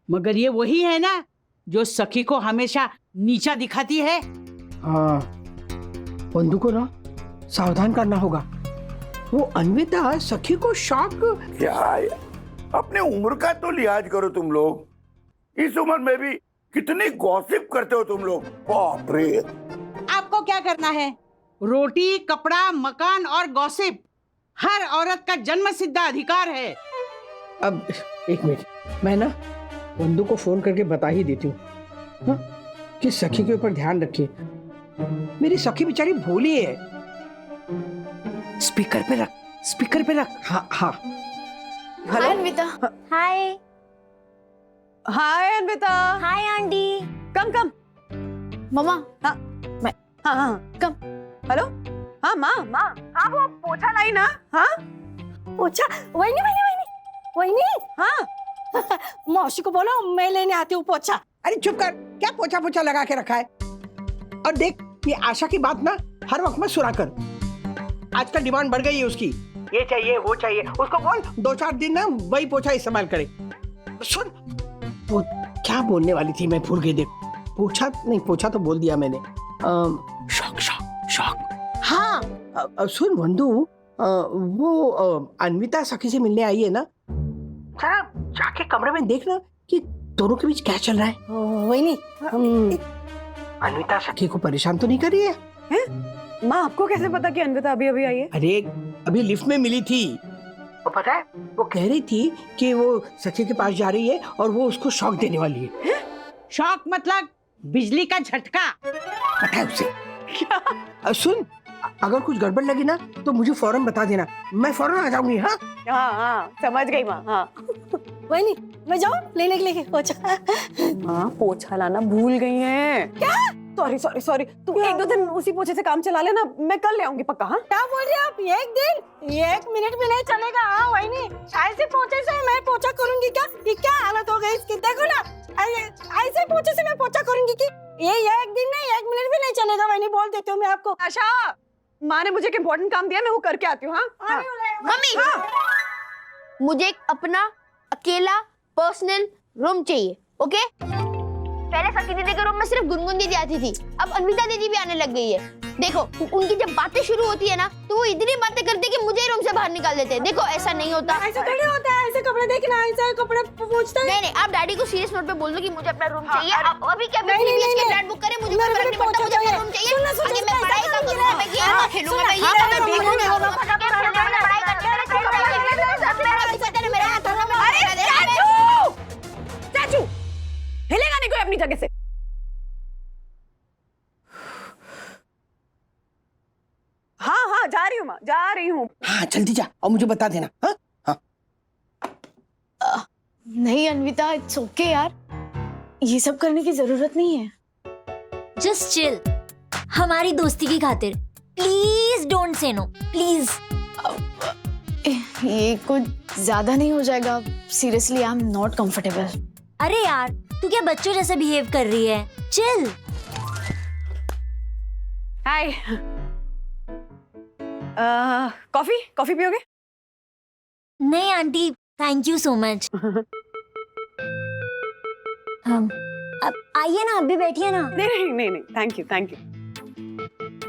मगर ये वही है ना जो सखी को हमेशा नीचा दिखाती है। हाँ, बंधु को ना सावधान करना होगा। वो अन्विता सखी को शॉक। क्या यार, अपने उम्र का तो लिहाज करो तुम लोग। इस उम्र में भी कितनी गॉसिप करते हो तुम लोग, बाप रे। आपको क्या करना है? रोटी, कपड़ा, मकान और गॉसिप हर औरत का जन्म सिद्ध अधिकार है। अब एक मिनट, मैं ना बंधु को फोन करके बता ही देती हूँ, हाँ? कि सखी के ऊपर ध्यान रखिए। मेरी सखी बेचारी भोली है। स्पीकर पे रख, स्पीकर पे रख। हाँ हाँ। Hello Anvita. Hi. Hi Anvita. Hi aunty. Come come. मम्मा। हाँ मैं। हाँ हाँ कम। हेलो। हाँ माँ माँ, हाँ वो पोछा लाई ना? हाँ पोछा? वही नहीं। हाँ मौसी को बोलो मैं लेने आती हूँ पोछा। अरे चुप कर, क्या पोछा पोछा लगा के रखा है? और देख, ये आशा की बात ना हर वक्त में सुना कर। आजकल डिमांड बढ़ गई है उसकी, ये चाहिए वो चाहिए। उसको बोल 2-4 दिन ना वही पोछा इस्तेमाल करे। सुन, वो क्या बोलने वाली थी मैं भूल गई। देख, पोछा नहीं, पोछा तो बोल दिया मैंने। शौक शौक शौक। हाँ सुन बंधु, वो अन्विता सखी से मिलने आई है ना, जरा जाके कमरे में देखना कि दोनों के बीच क्या चल रहा है। वही नहीं। अन्विता सखी को परेशान तो नहीं कर रही है? माँ, आपको कैसे पता कि अन्विता अभी अभी आई है? अरे अभी लिफ्ट में मिली थी। वो पता है, वो कह रही थी कि वो सखी के पास जा रही है और वो उसको शॉक देने वाली है। शॉक मतलब बिजली का झटका। पता है उसे। क्या? सुन, अगर कुछ गड़बड़ लगी ना तो मुझे फौरन बता देना, मैं फौरन आ जाऊंगी। हाँ हाँ समझ गई माँ। हाँ वही नहीं, मैं जाऊँ लेने के लिए पोछा? माँ, पोछा लाना भूल गई हैं। क्या? सॉरी, तू 1-2 दिन उसी पोछे से काम चला लेना, मैं कल ले आऊंगी पक्का। हाँ क्या बोल रहे आप? 1 दिन 1 मिनट भी नहीं चलेगा। हाँ वही नहीं, ऐसे पोछे से मैं पोछा करूंगी क्या? ये क्या हालत हो गई इसकी, देखो ना। ऐसे पोछे से मैं पोछा करूंगी कि ये 1 दिन नहीं 1 मिनट भी नहीं चलेगा। वही नहीं, बोल देती हूँ मैं आपको। आशा, माँ ने मुझे एक इम्पोर्टेंट काम दिया, मैं वो करके आती हूँ। हाँ मम्मी, मुझे एक अपना अकेला पर्सनल रूम चाहिए, ओके? पहले सखी दीदी के रूम में सिर्फ गुनगुन दीदी आती थी, अब अन्विता दीदी भी आने लग गई है। देखो, उनकी जब बातें शुरू होती है ना तो वो इतनी बातें करती है कि मुझे रूम से बाहर निकाल देते हैं। देखो, ऐसा नहीं होता। ऐसा थोड़ी होता है, ऐसे कपड़े देखना, ऐसे कपड़े पूछते हैं। नहीं, आप डैडी को सीरियस नोट पे बोल दो कि मुझे अपना रूम चाहिए। आप अभी क्या 3 BHK फ्लैट बुक करें, मुझे कोई फर्क नहीं पड़ता, मुझे अपना रूम चाहिए। आगे मैं पढ़ाई का करूंगा, मैं गेम खेलूंगा, मैं ये करूंगा, मैं पढ़ाई चाचू, हिलेगा नहीं कोई अपनी जगह से। हाँ जा रही हूँ माँ, जा रही हूँ। हाँ जल्दी जा और मुझे बता देना। हाँ हाँ। नहीं अन्विता, इट्स ओके यार, ये सब करने की जरूरत नहीं है। जस्ट चिल, हमारी दोस्ती की खातिर please don't say no, please. ये कुछ ज्यादा नहीं हो जाएगा? Seriously I am not comfortable. अरे यार, तू क्या बच्चों जैसा बिहेव कर रही है? चिल। हाय। कॉफी पियोगे? नहीं aunty, thank you so much. अब आइए ना, अभी बैठिए ना। नहीं, थैंक यू।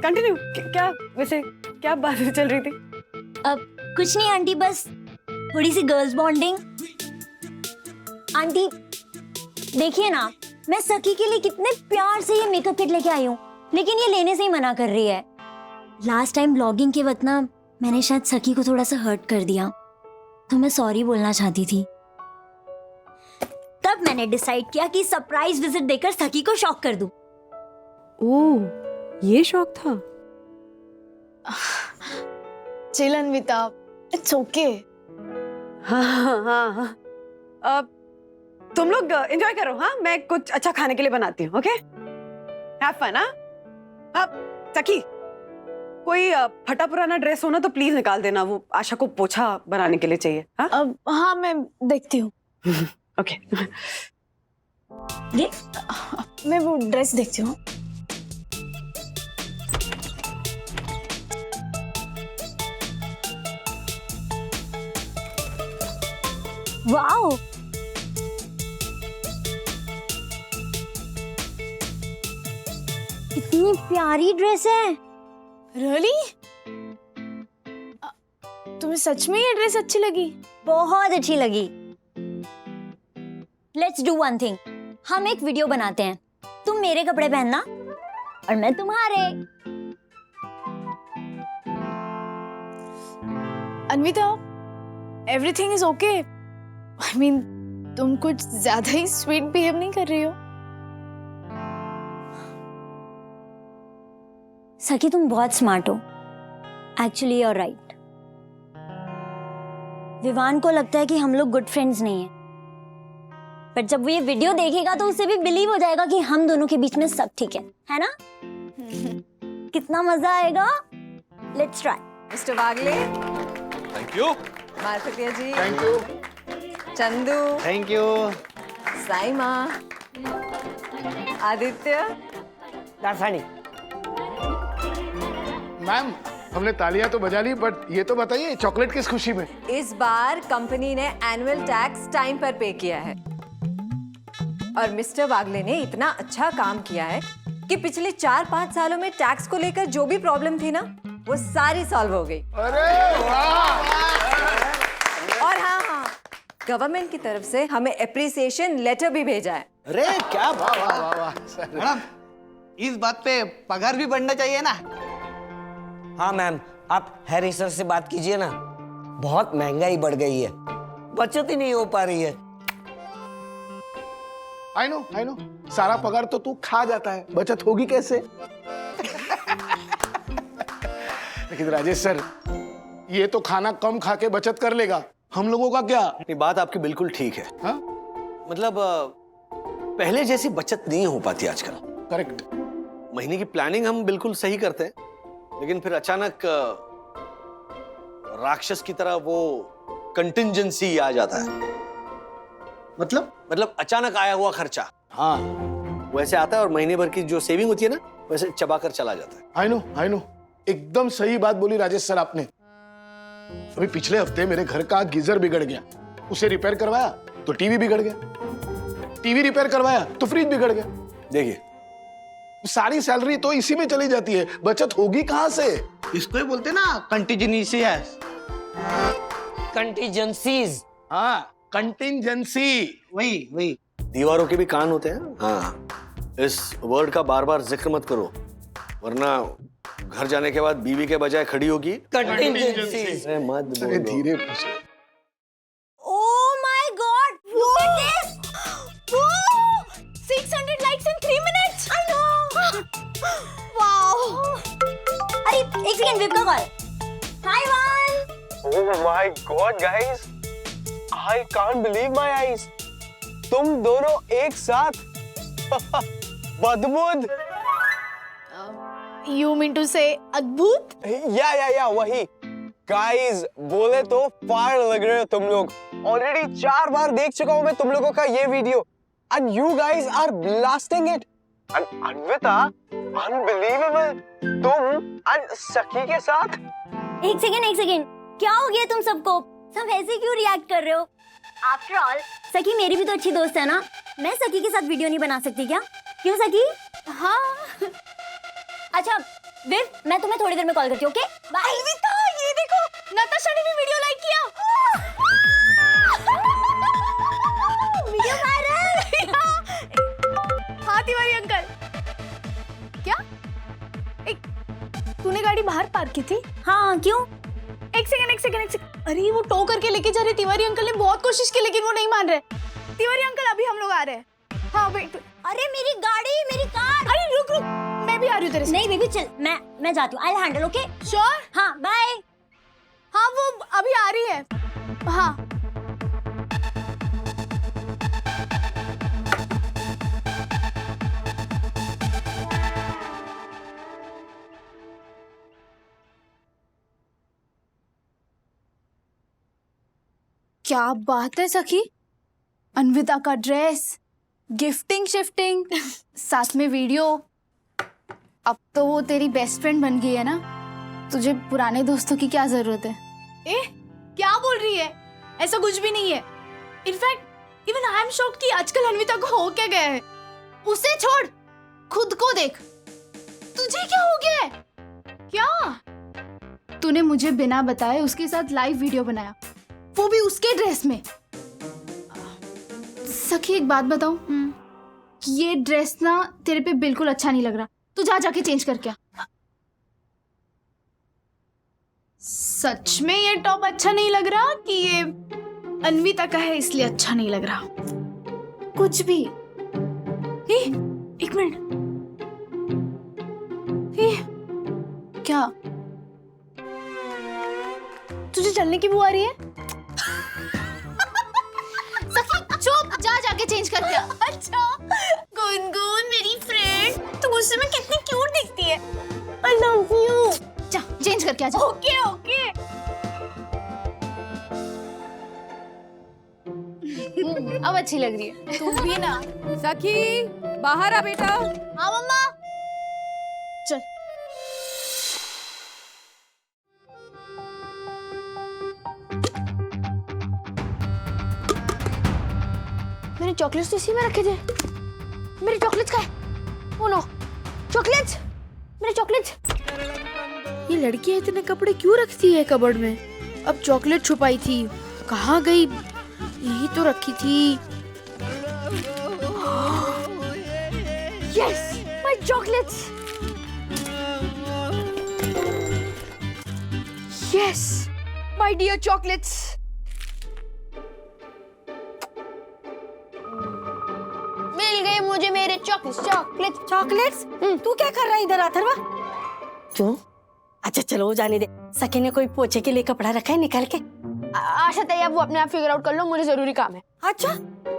कंटिन्यू। क्या वैसे क्या बात चल रही थी? अब कुछ नहीं आंटी, बस थोड़ी सी गर्ल्स बॉन्डिंग। आंटी देखिए ना, मैं सखी के लिए कितने प्यार से ये मेकअप किट लेके आई हूँ, लेकिन ये लेने से ही मना कर रही है। लास्ट टाइम ब्लॉगिंग के वक्त ना मैंने शायद सखी को थोड़ा सा हर्ट कर दिया, तो मैं सॉरी बोलना चाहती थी। तब मैंने डिसाइड किया कि सरप्राइज विजिट देकर सखी को शॉक कर दूं। ओह, ये शौक था। Chill Anvita, it's okay. हाँ। अब तुम लोग एंजॉय करो। हाँ, मैं कुछ अच्छा खाने के लिए बनाती हूँ। Okay, have fun. हाँ सखी, कोई फटा पुराना ड्रेस हो ना तो प्लीज निकाल देना, वो आशा को पोछा बनाने के लिए चाहिए। हाँ अब हाँ, मैं देखती हूँ। ओके। ये मैं वो ड्रेस देखती हूँ। वाओ, इतनी प्यारी ड्रेस है। रियली? तुम्हें सच में ये ड्रेस अच्छी लगी? बहुत अच्छी लगी। लेट्स डू वन थिंग, हम एक वीडियो बनाते हैं, तुम मेरे कपड़े पहनना और मैं तुम्हारे। Anvita, everything is okay? I mean, तुम कुछ ज्यादा ही स्वीट बिहेव नहीं कर रही हो। सखी तुम बहुत स्मार्ट हो, actually you are right. Vivaan को लगता है कि हम लोग गुड फ्रेंड्स नहीं हैं, पर जब वो ये वीडियो देखेगा तो उसे भी बिलीव हो जाएगा कि हम दोनों के बीच में सब ठीक है ना? कितना मजा आएगा। Let's try. Mister Wagle, thank you. Marfatia ji, thank you. Chandu, thank you. Saima, Aditya, Dasani. Ma'am, हमने तालियां तो बजा ली, बट ये तो बताइए चॉकलेट किस खुशी में? इस बार कंपनी ने एनुअल टैक्स टाइम पर पे किया है और मिस्टर वागले ने इतना अच्छा काम किया है कि पिछले 4-5 सालों में टैक्स को लेकर जो भी प्रॉब्लम थी ना, वो सारी सॉल्व हो गई। अरे वाह! और हाँ, गवर्नमेंट की तरफ से हमें एप्रिसिएशन लेटर भी भेजा है। अरे क्या बात! वाह वाह वाह सर। मैडम, इस बात पे पगार भी बढ़ना चाहिए ना? हाँ मैम, आप हैरी सर से बात कीजिए ना, बहुत महंगाई बढ़ गई है, बचत ही नहीं हो पा रही है। आई नो, सारा पगार तो तू खा जाता है, बचत होगी कैसे? लेकिन राजेश सर, ये तो खाना कम खा के बचत कर लेगा, हम लोगों का क्या? ये बात आपकी बिल्कुल ठीक है। हाँ? मतलब पहले जैसी बचत नहीं हो पाती आजकल। करेक्ट। महीने की प्लानिंग हम बिल्कुल सही करते हैं, लेकिन फिर अचानक राक्षस की तरह वो कंटिंजेंसी आ जाता है। मतलब अचानक आया हुआ खर्चा। हाँ, वैसे आता है और महीने भर की जो सेविंग होती है ना, वैसे चबाकर चला जाता है। आई नो, एकदम सही बात बोली राजेश सर आपने। अभी पिछले हफ्ते मेरे घर का गीजर बिगड़ गया, उसे रिपेयर करवाया तो टीवी बिगड़ गया, टीवी रिपेयर करवाया तो फ्रिज बिगड़ गया। देखिए, सारी सैलरी तो इसी में चली जाती है, बचत होगी कहां से? इसको ही बोलते ना कंटीजेंसी है। कंटीजेंसीज। हाँ, कंटीजेंसी, वही। दीवारों के भी कान होते हैं। हाँ, इस वर्ड का बार बार जिक्र मत करो, वरना घर जाने के बाद बीवी के बजाय खड़ी होगी कंटीजेंसीज। मत बोलो। धीरे पूछो। Oh my God! Look at this! Whoa! 600 likes in 3 minutes. I know. Wow! अरे एक सेकंड, विप का call. Hi Van. Oh my God, guys! I can't believe my eyes. तुम दोनों एक साथ। बदबूद। You mean to say अद्भुत? या वही। गाइस, बोले तो फाड़ लग रहे हो तुम लोग। ऑलरेडी 4 बार देख चुका हूँ मैं तुम लोगों का ये video, and you guys are blasting it. And Anvita, unbelievable, तुम and सखी के साथ। एक सेकंड, क्या हो गया तुम सबको? सब ऐसे क्यों रिएक्ट कर रहे हो? आफ्टर ऑल सखी मेरी भी तो अच्छी दोस्त है ना, मैं सखी के साथ वीडियो नहीं बना सकती क्या? क्यों सखी? हाँ। अच्छा विव, मैं तुम्हें थोड़ी देर में कॉल करती हूँ, ओके? बाय। अन्विता, ये देखो, नताशा ने भी वीडियो लाइक किया। Video viral. हाँ तिवारी अंकल। क्या? तूने गाड़ी बाहर पार्क की थी? हाँ, क्यों? एक सेकंड। अरे वो टो करके लेके जा रहे तिवारी अंकल ने बहुत कोशिश की, लेकिन वो नहीं मान रहे। तिवारी अंकल, अभी हम लोग आ रहे हैं। हाँ वेट। अरे मेरी गाड़ी, मेरी कार। अरे रुक, मैं भी आ रही हूँ तेरे साथ। नहीं बेबी चल, मैं जाती हूँ, आई विल हैंडल, ओके? श्योर? हाँ, बाय। हाँ वो अभी आ रही है। हाँ। क्या बात है सखी, अन्विता का ड्रेस, गिफ्टिंग शिफ्टिंग, साथ में वीडियो। अब तो वो तेरी बेस्ट फ्रेंड बन गई है ना, तुझे पुराने दोस्तों की क्या जरूरत है? ए, क्या बोल रही है? ऐसा कुछ भी नहीं है। In fact even I am shocked कि आजकल अन्विता को हो क्या गया है। उसे छोड़, खुद को देख, तुझे क्या हो गया है? क्या तूने मुझे बिना बताए उसके साथ लाइव वीडियो बनाया, वो भी उसके ड्रेस में। सखी एक बात बताऊं, ये ड्रेस ना तेरे पे बिल्कुल अच्छा नहीं लग रहा, तू जा जाके चेंज करके आ। सच में ये टॉप अच्छा नहीं लग रहा कि ये अन्विता का है इसलिए अच्छा नहीं लग रहा? कुछ भी। एक मिनट, क्या तुझे चलने की बू आ रही है? सखी चुप, जा जाके चेंज करके आ। अच्छा गुनगुन मेरी फ्रेंड, तू गुस्से में कितनी क्यूट दिखती है। I love you. जा चेंज करके आ जा। Okay okay. अब अच्छी लग रही है। तू भी ना। सखी बाहर आ बेटा। हाँ मम्मा। चल। मेरे चॉकलेट्स तो इसी में रखे थे। मेरे चॉकलेट्स कहाँ है? ओह नो, चॉकलेट्स, मेरे चॉकलेट्स। ये लड़की इतने कपड़े क्यों रखती है कबर्ड में? अब चॉकलेट छुपाई थी, कहाँ गई? यही तो रखी थी। Yes, my chocolates. Yes, my dear chocolates. मिल गए मुझे मेरे चॉकलेट्स। Chocolates chocolates? तू क्या कर रहा है इधर अथर्वा? क्यों? अच्छा चलो जाने दे। सखी ने कोई पोछे के लिए कपड़ा रखा है, निकाल के। आशा तैयार, वो अपने आप फिगर आउट कर लो, मुझे जरूरी काम है। अच्छा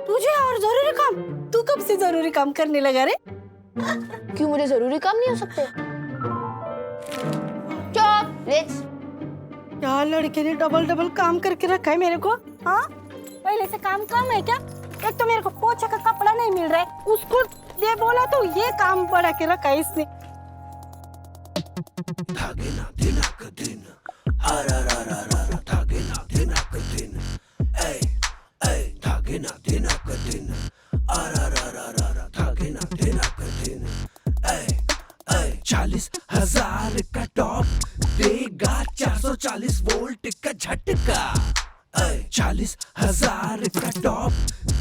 तुझे और जरूरी काम? तू कब से जरूरी काम करने लगा रे? क्यों मुझे जरूरी काम नहीं हो सकते? चॉकलेट्स। क्या लड़के ने डबल डबल काम करके रखा है मेरे को? हाँ, पहले से काम कम है क्या? एक तो मेरे को पोछे का कपड़ा नहीं मिल रहा है, उसको दे बोला तो ये काम बढ़ा के रखा है इसने। चालीस हजार का टॉप देगा 440 वोल्ट का झटका। 40,000 का टॉप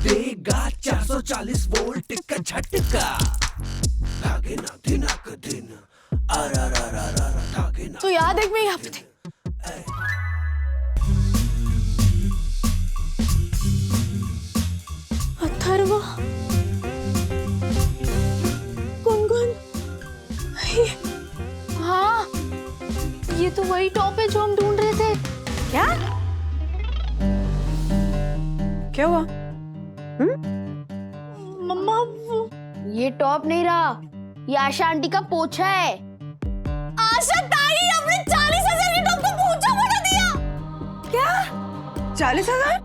देगा 440 वोल्ट का झटका। धागे ना दिनक दिन धागे ना। तो याद है मैं यहाँ पे थी। अथर्वा, गुनगुन, हाँ ये तो वही टॉप है जो हम ढूंढ रहे थे। क्या? क्या हुआ? मम्मा ये टॉप नहीं रहा, ये आशा आंटी का पोछा है। आशा ताई, हमने 40,000 के टॉप को पोछा बना दिया। क्या? 40,000?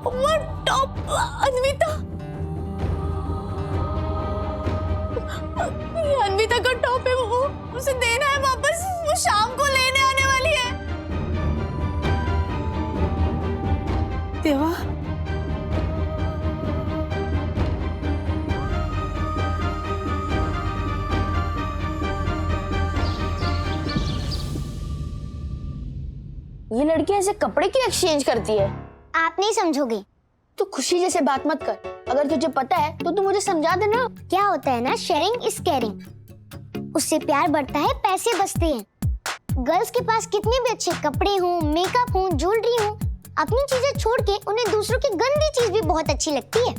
वो टॉप अन्विता, ये अन्विता का टॉप है, वो उसे देना है वापस, वो शाम को लेने आने वाली है। देवा, ये लड़की ऐसे कपड़े क्यों एक्सचेंज करती है? आप नहीं समझोगे। तू खुशी जैसे बात मत कर, अगर तुझे पता है तो तू मुझे समझा देना। क्या होता है ना, शेयरिंग इज केयरिंग। उससे प्यार बढ़ता है, पैसे बचते हैं। गर्ल्स के पास कितने भी अच्छे कपड़े हों, मेकअप हो, ज्वेलरी हो, अपनी चीजें छोड़ के उन्हें दूसरों की गंदी चीज भी बहुत अच्छी लगती है।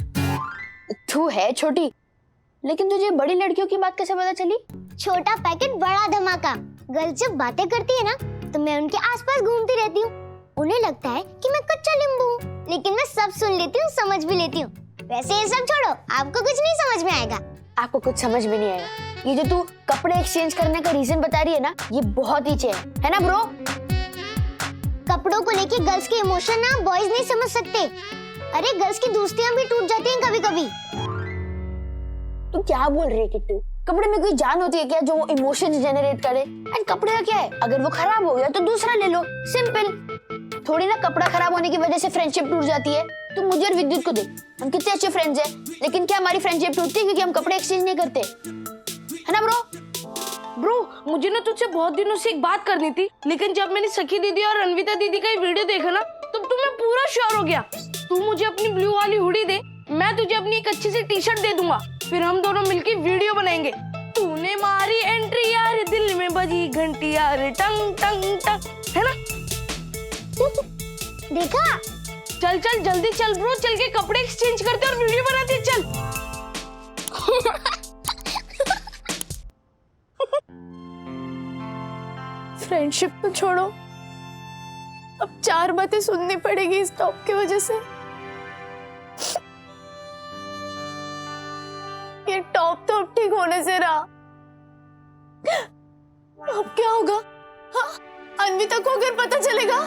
तू है छोटी, लेकिन तुझे बड़ी लड़कियों की बात कैसे पता चली? छोटा पैकेट बड़ा धमाका। गर्ल्स जब बातें करती है ना तो मैं उनके आसपास घूमती रहती हूँ। उन्हें लगता है कि मैं कच्चा नींबू हूँ, लेकिन मैं सब सुन लेती हूँ, समझ भी लेती हूँ। वैसे ये सब छोड़ो, आपको कुछ नहीं समझ में आएगा। आपको कुछ समझ में नहीं आएगा। ये जो तू कपड़े एक्सचेंज करने का रीजन बता रही है ना, ये बहुत नीचे है ना ब्रो? कपड़ों को लेके गर्ल्स के इमोशन ना बॉयज नहीं समझ सकते। अरे गर्ल्स की दोस्तियां भी टूट जाती हैं कभी कभी। तू क्या बोल रही है किट्टू? कपड़े में कोई जान होती है क्या जो इमोशंस जनरेट करे? एंड कपड़े का क्या है, अगर वो खराब हो गया तो दूसरा ले लो, सिंपल। थोड़ी ना कपड़ा खराब होने की वजह से फ्रेंडशिप टूट जाती है। तुम मुझे और विद्युत को देख, हम कितने अच्छे फ्रेंड्स हैं, लेकिन क्या हमारी फ्रेंडशिप टूटती है क्योंकि हम कपड़े एक्सचेंज नहीं करते, है ना ब्रो? ब्रो, मुझे ना तुझसे बहुत दिनों से एक बात करनी थी, लेकिन जब मैंने सखी दीदी और अनविता दीदी का ये वीडियो देखा ना, तब तो मैं पूरा श्योर हो गया। तू मुझे अपनी ब्लू वाली हुडी दे, मैं तुझे अपनी एक अच्छी सी टी शर्ट दे दूंगा, फिर हम दोनों मिलके वीडियो बनाएंगे। तूने मारी एंट्री यार, दिल में बजी घंटी यार, टंग टंग टंग, है ना? देखा? चल चल जल्दी चल ब्रो, चल के कपड़े एक्सचेंज करते और वीडियो बनाते, चल। फ्रेंडशिप तो छोड़ो, अब 4 बातें सुननी पड़ेगी इस टॉप की वजह से। ये टॉप तो अब ठीक होने से रहा, अब क्या होगा? हाँ, अनविता को अगर पता चलेगा?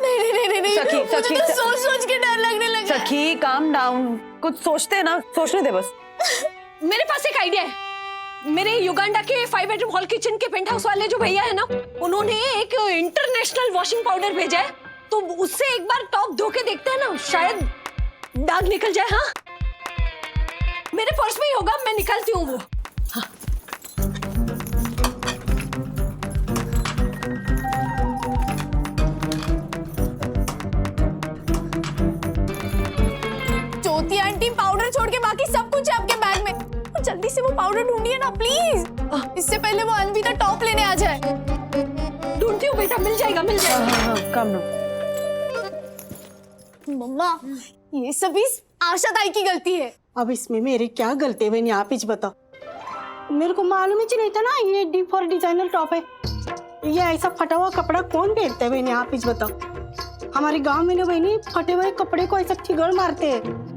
नहीं नहीं नहीं नहीं, सखी, मुझे सखी, तो सोच सोच के डर लगने लगा। सखी काम डाउन, कुछ सोचते ना, सोचने दे बस। मेरे पास एक आइडिया है। मेरे युगांडा के 5 बेडरूम हॉल किचन के पेंट हाउस वाले जो भैया है ना, उन्होंने एक इंटरनेशनल वॉशिंग पाउडर भेजा है, तो उससे एक बार टॉप धो के देखते हैं ना, शायद दाग निकल जाए। हाँ, मेरे पर्स में ही होगा, मैं निकालती हूँ वो। हाँ। ज्योति आंटी, पाउडर छोड़ के बाकी सब कुछ है आपके बैग में, तो जल्दी से वो पाउडर ढूंढिए ना प्लीज, इससे पहले वो अनविता टॉप लेने आ जाए। ढूंढती हूँ बेटा, मिल जाएगा मिल जाएगा। हाँ, काम ना। मम्मा, ये सब इस आशा ताई की गलती है। अब इसमें मेरी क्या गलती है बहनी, आप ही बताओ। मेरे को मालूम ही नहीं था ना ये डी फॉर डिजाइनर टॉप है। ये ऐसा फटा हुआ कपड़ा कौन पहनता है बहनी, आप ही बताओ। हमारे गांव में ना बहनी फटे हुए कपड़े को ऐसा ठिगड़ मारते हैं।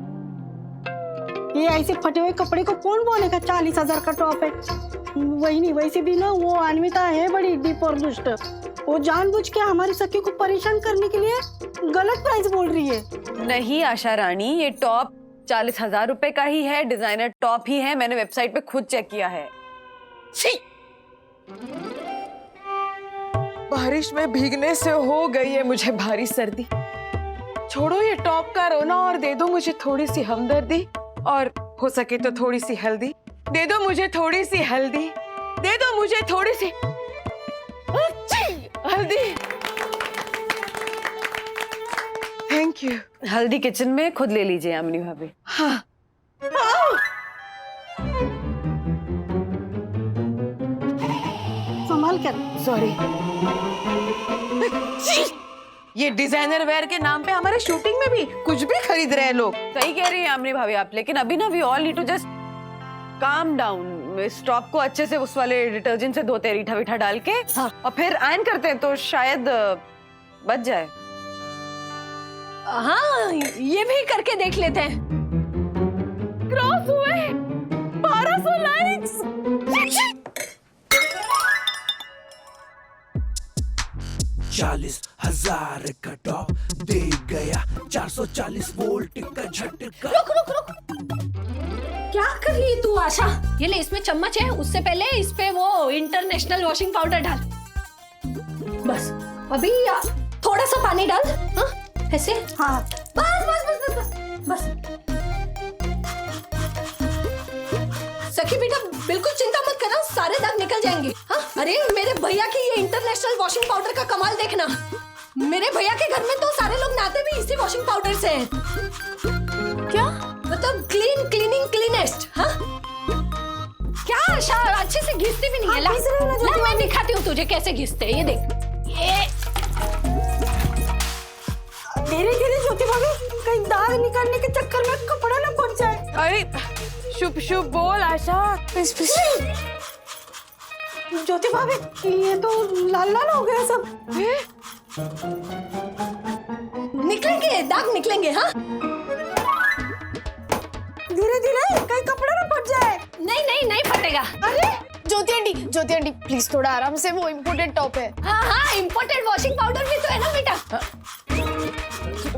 ये ऐसे फटे हुए कपड़े को कौन बोलेगा 40,000 का टॉप है। वही नहीं, वैसे भी ना वो अनविता है बड़ी डीप और दुष्ट, वो जानबूझ के हमारी सखी को परेशान करने के लिए गलत प्राइस बोल रही है। नहीं आशा रानी, ये टॉप 40,000 रुपए का ही है, डिजाइनर टॉप ही है, मैंने वेबसाइट पे खुद चेक किया है। बारिश में भीगने से हो गई है मुझे भारी सर्दी। छोड़ो ये टॉप का रोना और दे दो मुझे थोड़ी सी हमदर्दी, और हो सके तो थोड़ी सी हल्दी। दे दो मुझे थोड़ी सी हल्दी, दे दो मुझे थोड़ी सी हल्दी। Thank you. हल्दी किचन में खुद ले लीजिए अमनी भाभी। हाँ। संभाल कर। सॉरी। ये डिजाइनर वेयर के नाम पे हमारे शूटिंग में भी कुछ भी खरीद रहे हैं लोग। सही कह रही है अमनी भाभी आप, लेकिन अभी ना we all need to just calm down. इस टॉप को अच्छे से उस वाले डिटर्जेंट से धोते, रीठा वीठा डाल के, हाँ, और फिर आयरन करते हैं तो शायद बच जाए। हाँ, ये भी करके देख लेते हैं। क्रॉस हुए 1200 लाइक्स। 40,000 का टॉप दे गया 440 वोल्ट का झटका। रुक रुक रुक, क्या कर रही है तू आशा? ये ले, इसमें चम्मच है, उससे पहले इस पे वो इंटरनेशनल वॉशिंग पाउडर डाल। बस अभी थोड़ा सा पानी डाल। हाँ ऐसे, हाँ बस बस बस बस बस बस। सखी बेटा बिल्कुल चिंता मत करना, सारे दाग निकल जाएंगे। हाँ, अरे मेरे भैया की ये इंटरनेशनल वॉशिंग पाउडर का कमाल देखना। मेरे भैया के घर में तो सारे लोग नहाते भी इसी वॉशिंग पाउडर से हैं। क्या मतलब क्लीन क्लीनिंग क्लीनेस्ट। हाँ क्या आशा, अच्छे से घिसती भी नहीं है। ला मैं दिखाती हूँ तुझे कैसे घिसते हैं, ये देख। ये धीरे धीरे ज्योति भाभी, कहीं दाग निकालने के चक्कर में कपड़ा ना फट जाए। अरे शुभ शुभ बोल आशा। ज्योति भाभी ये तो लाल लाल हो गया सब। निकलेंगे दाग निकलेंगे। हाँ धीरे धीरे, कहीं कपड़ा ना फट जाए। नहीं नहीं नहीं फटेगा। अरे ज्योति आंटी प्लीज थोड़ा आराम से, वो इम्पोर्टेड टॉप है। हाँ हाँ, इम्पोर्टेड वॉशिंग पाउडर भी तो है ना बेटा।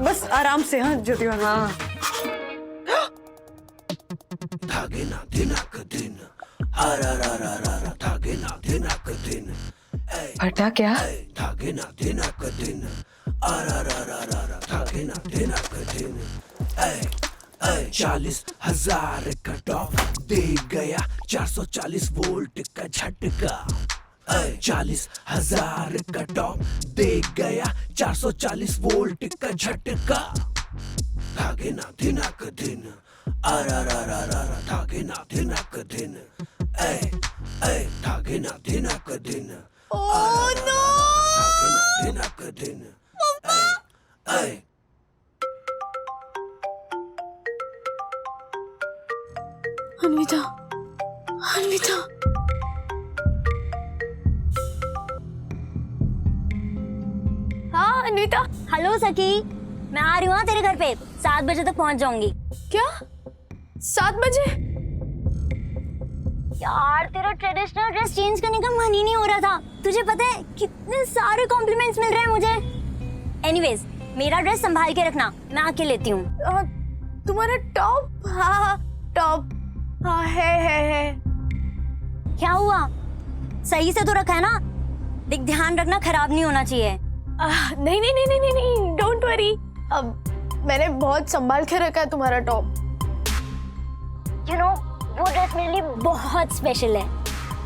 बस आराम से। हाँ ज्योति भाभी। हाँ धागे ना दिनक दिन, अरररररर धागे ना दिनक दिन, फटा क्या? धागे ना दिनक दिन, धागे ना देना कठिन 40,000 का टॉप दे गया 440 वोल्ट का झटका 40,000 का टॉप दे गया 440 वोल्ट का झटका धागे ना देना कठिन धागे ना देना कठिन धागे ना देना कठिन धागे ना देना कठिन अन्विता, अन्विता। हाँ अन्विता। हेलो सखी, मैं आ रही हूँ तेरे घर पे, 7 बजे तक पहुँच जाऊंगी। क्या 7 बजे? यार तेरा ट्रेडिशनल ड्रेस चेंज करने का मन ही नहीं हो रहा था। तुझे पता है कितने सारे कॉम्प्लीमेंट्स मिल रहे हैं मुझे। एनीवेज मेरा ड्रेस संभाल के रखना, मैं आके लेती हूँ। तुम्हारा टॉप? हाँ टॉप हाँ है। क्या हुआ, सही से तो रखा है ना? देख ध्यान रखना, खराब नहीं होना चाहिए। नहीं, डोंट वरी। अब मैंने बहुत संभाल के रखा है तुम्हारा टॉप। यू नो वो ड्रेस मेरे लिए बहुत स्पेशल है,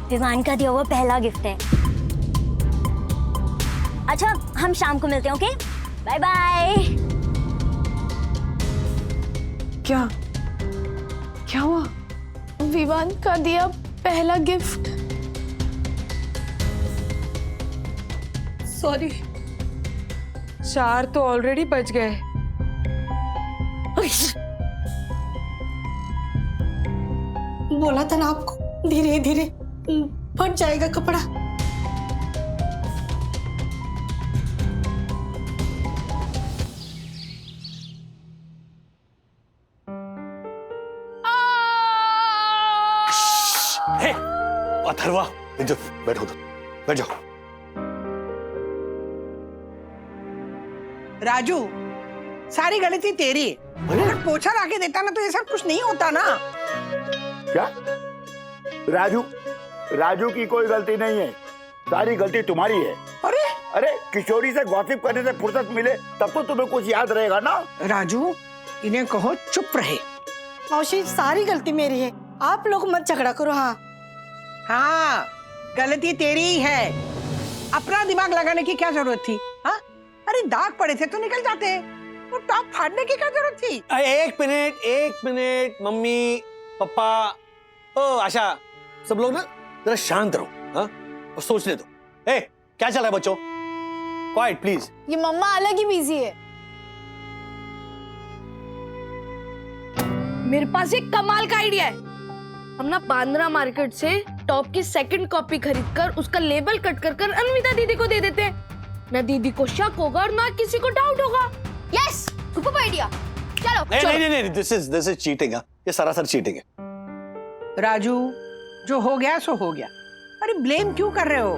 विमान का दिया हुआ पहला गिफ्ट है। अच्छा हम शाम को मिलते हैं, ओके? Bye bye. क्या हुआ? विवान का दिया पहला गिफ्ट। सॉरी, 4 तो ऑलरेडी बज गए। बोला था ना आपको, धीरे धीरे फट जाएगा कपड़ा। अथर्वा बैठो, बैठ जाओ। राजू, सारी गलती तेरी है। अगर पोछा लाके देता ना तो ये सब कुछ नहीं होता ना। क्या? राजू की कोई गलती नहीं है, सारी गलती तुम्हारी है। अरे किशोरी से गॉसिप करने से फुर्सत मिले तब तो तुम्हें कुछ याद रहेगा ना। राजू, इन्हें कहो चुप रहे। मौसी सारी गलती मेरी है, आप लोग मत झगड़ा करो। हाँ गलती तेरी ही है, अपना दिमाग लगाने की क्या जरूरत थी? हाँ अरे दाग पड़े थे तो निकल जाते, वो टॉप फाड़ने की क्या जरूरत थी? एक मिनट मम्मी पापा ओ आशा, सब लोग ना जरा शांत रहो, हाँ, और सोचने दो। क्या चल रहा है बच्चों? Quite please. ये मम्मा अलग ही बिजी है। मेरे पास एक कमाल का आइडिया है। हम ना बांद्रा मार्केट से टॉप की सेकंड कॉपी खरीदकर उसका लेबल कट कर अन्विता दीदी को दे देते हैं। ना दीदी को शक होगा और ना किसी को डाउट होगा। Yes, super idea. चलो। नहीं, दिस इज चीटिंग। ये सरासर चीटिंग है। राजू, जो हो गया सो हो गया। अरे ब्लेम क्यों कर रहे हो?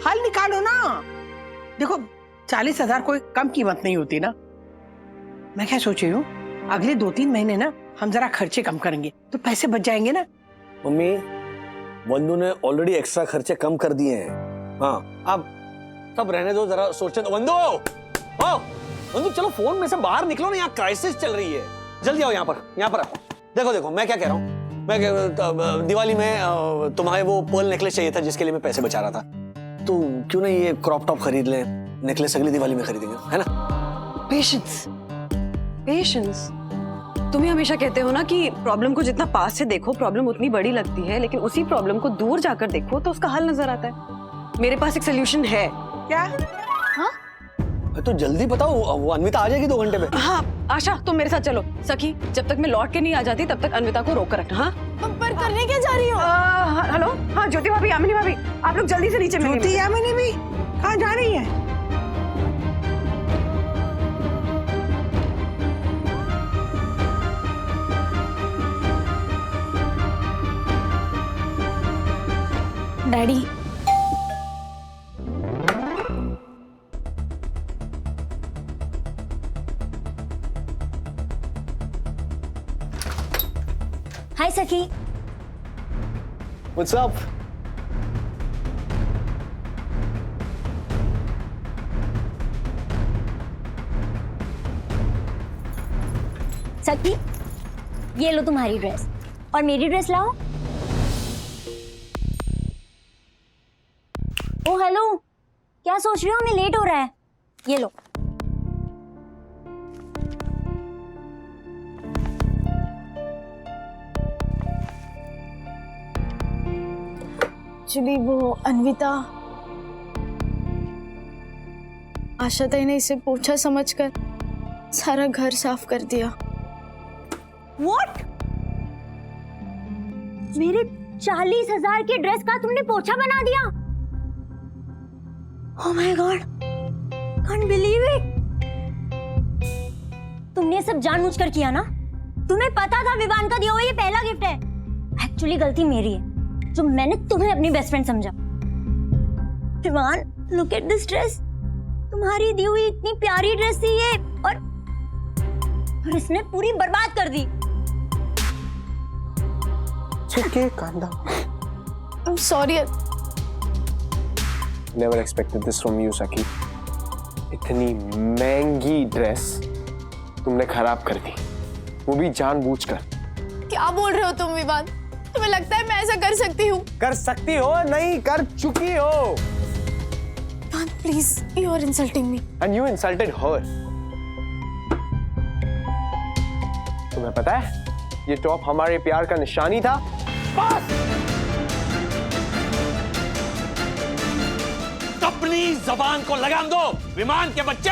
हल निकालो ना। देखो 40,000 कोई कम कीमत नहीं होती ना। मैं क्या सोच रही हूँ, अगले 2-3 महीने ना हम जरा खर्चे कम करेंगे तो पैसे बच जाएंगे ना। मम्मी, वंदू ने ऑलरेडी एक्स्ट्रा खर्चे कम कर दिए हैं। हाँ अब सब रहने दो, जरा सोचने दो। वंदू चलो फोन में से बाहर निकलो ना, यहाँ क्राइसिस चल रही है। जल्दी आओ यहाँ पर आओ। देखो मैं क्या कह रहा हूँ। मैं दिवाली में तुम्हारे वो पर्ल नेकलेस चाहिए था जिसके लिए मैं पैसे बचा रहा था, तो क्यों नहीं ये क्रॉप टॉप खरीद लें, नेकलेस अगली दिवाली में खरीदेंगे, है ना? पेशेंस। तुम ही हमेशा कहते हो ना कि प्रॉब्लम को जितना पास से देखो प्रॉब्लम उतनी बड़ी लगती है, लेकिन उसी प्रॉब्लम को दूर जाकर देखो तो उसका हल नजर आता है। मेरे पास एक सोल्यूशन है। क्या? हाँ? तो जल्दी बताओ, वो अन्विता आ जाएगी 2 घंटे में। हाँ आशा, तुम मेरे साथ चलो। सखी, जब तक मैं लौट के नहीं आ जाती तब तक अन्विता को रोक कर रखना। हाँ पर करने क्या जा रही हो? हेलो, हाँ ज्योति भाभी, यामिनी भाभी, आप लोग जल्दी से नीचे। ज्योति यामिनी भी कहाँ जा रही है? डैडी, हाय सखी। What's up? सखी, ये लो तुम्हारी ड्रेस और मेरी ड्रेस लाओ। ओ हेलो, क्या सोच रहे हो? हमें लेट हो रहा है। ये लो। एक्चुअली वो अन्विता, आशा ताई ने इसे पोछा समझकर सारा घर साफ कर दिया। What? मेरे 40,000 की ड्रेस का तुमने पोछा बना दिया? Oh my God, can't believe it. तुमने ये सब जानबूझकर किया ना? तुम्हें पता था विवान का दिया हुआ ये पहला गिफ्ट है। एक्चुअली गलती मेरी है जो मैंने तुम्हें अपनी बेस्ट फ्रेंड समझा। Vivaan, look at this dress. तुम्हारी दी हुई इतनी प्यारी ड्रेस थी ये, और इसने पूरी बर्बाद कर दी। Okay, calm down. I'm sorry. Never expected this from you, Saki. इतनी महंगी ड्रेस तुमने खराब कर दी, वो भी जानबूझकर। क्या बोल रहे हो तुम विवान? तुम्हें लगता है मैं ऐसा कर सकती हूँ? कर सकती हो नहीं, कर चुकी हो। Vivaan, please, you are insulting me. And you insulted her. तुम्हें पता है ये टॉप हमारे प्यार का निशानी था। बस! अपनी जबान को लगाम दो, विमान के बच्चे।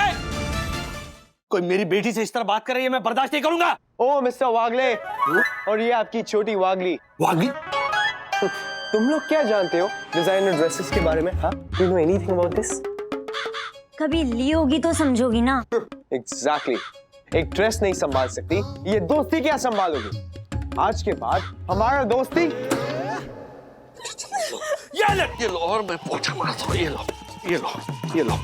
कोई मेरी बेटी से इस तरह बात कर रही है, मैं बर्दाश्त नहीं करूंगा। ओ मिस्टर वागले, और ये आपकी छोटी वागली। वागली? तुम लोग क्या जानते हो डिजाइनर ड्रेसेस के बारे में? हाँ? You know anything about this? कभी ली होगी तो समझोगी ना। Exactly. एक ड्रेस नहीं संभाल सकती, ये दोस्ती क्या संभालोगी? आज के बाद हमारा दोस्ती। ये लो और मैं पोछा मारता हूँ। ये लो, ये लो, ये लो।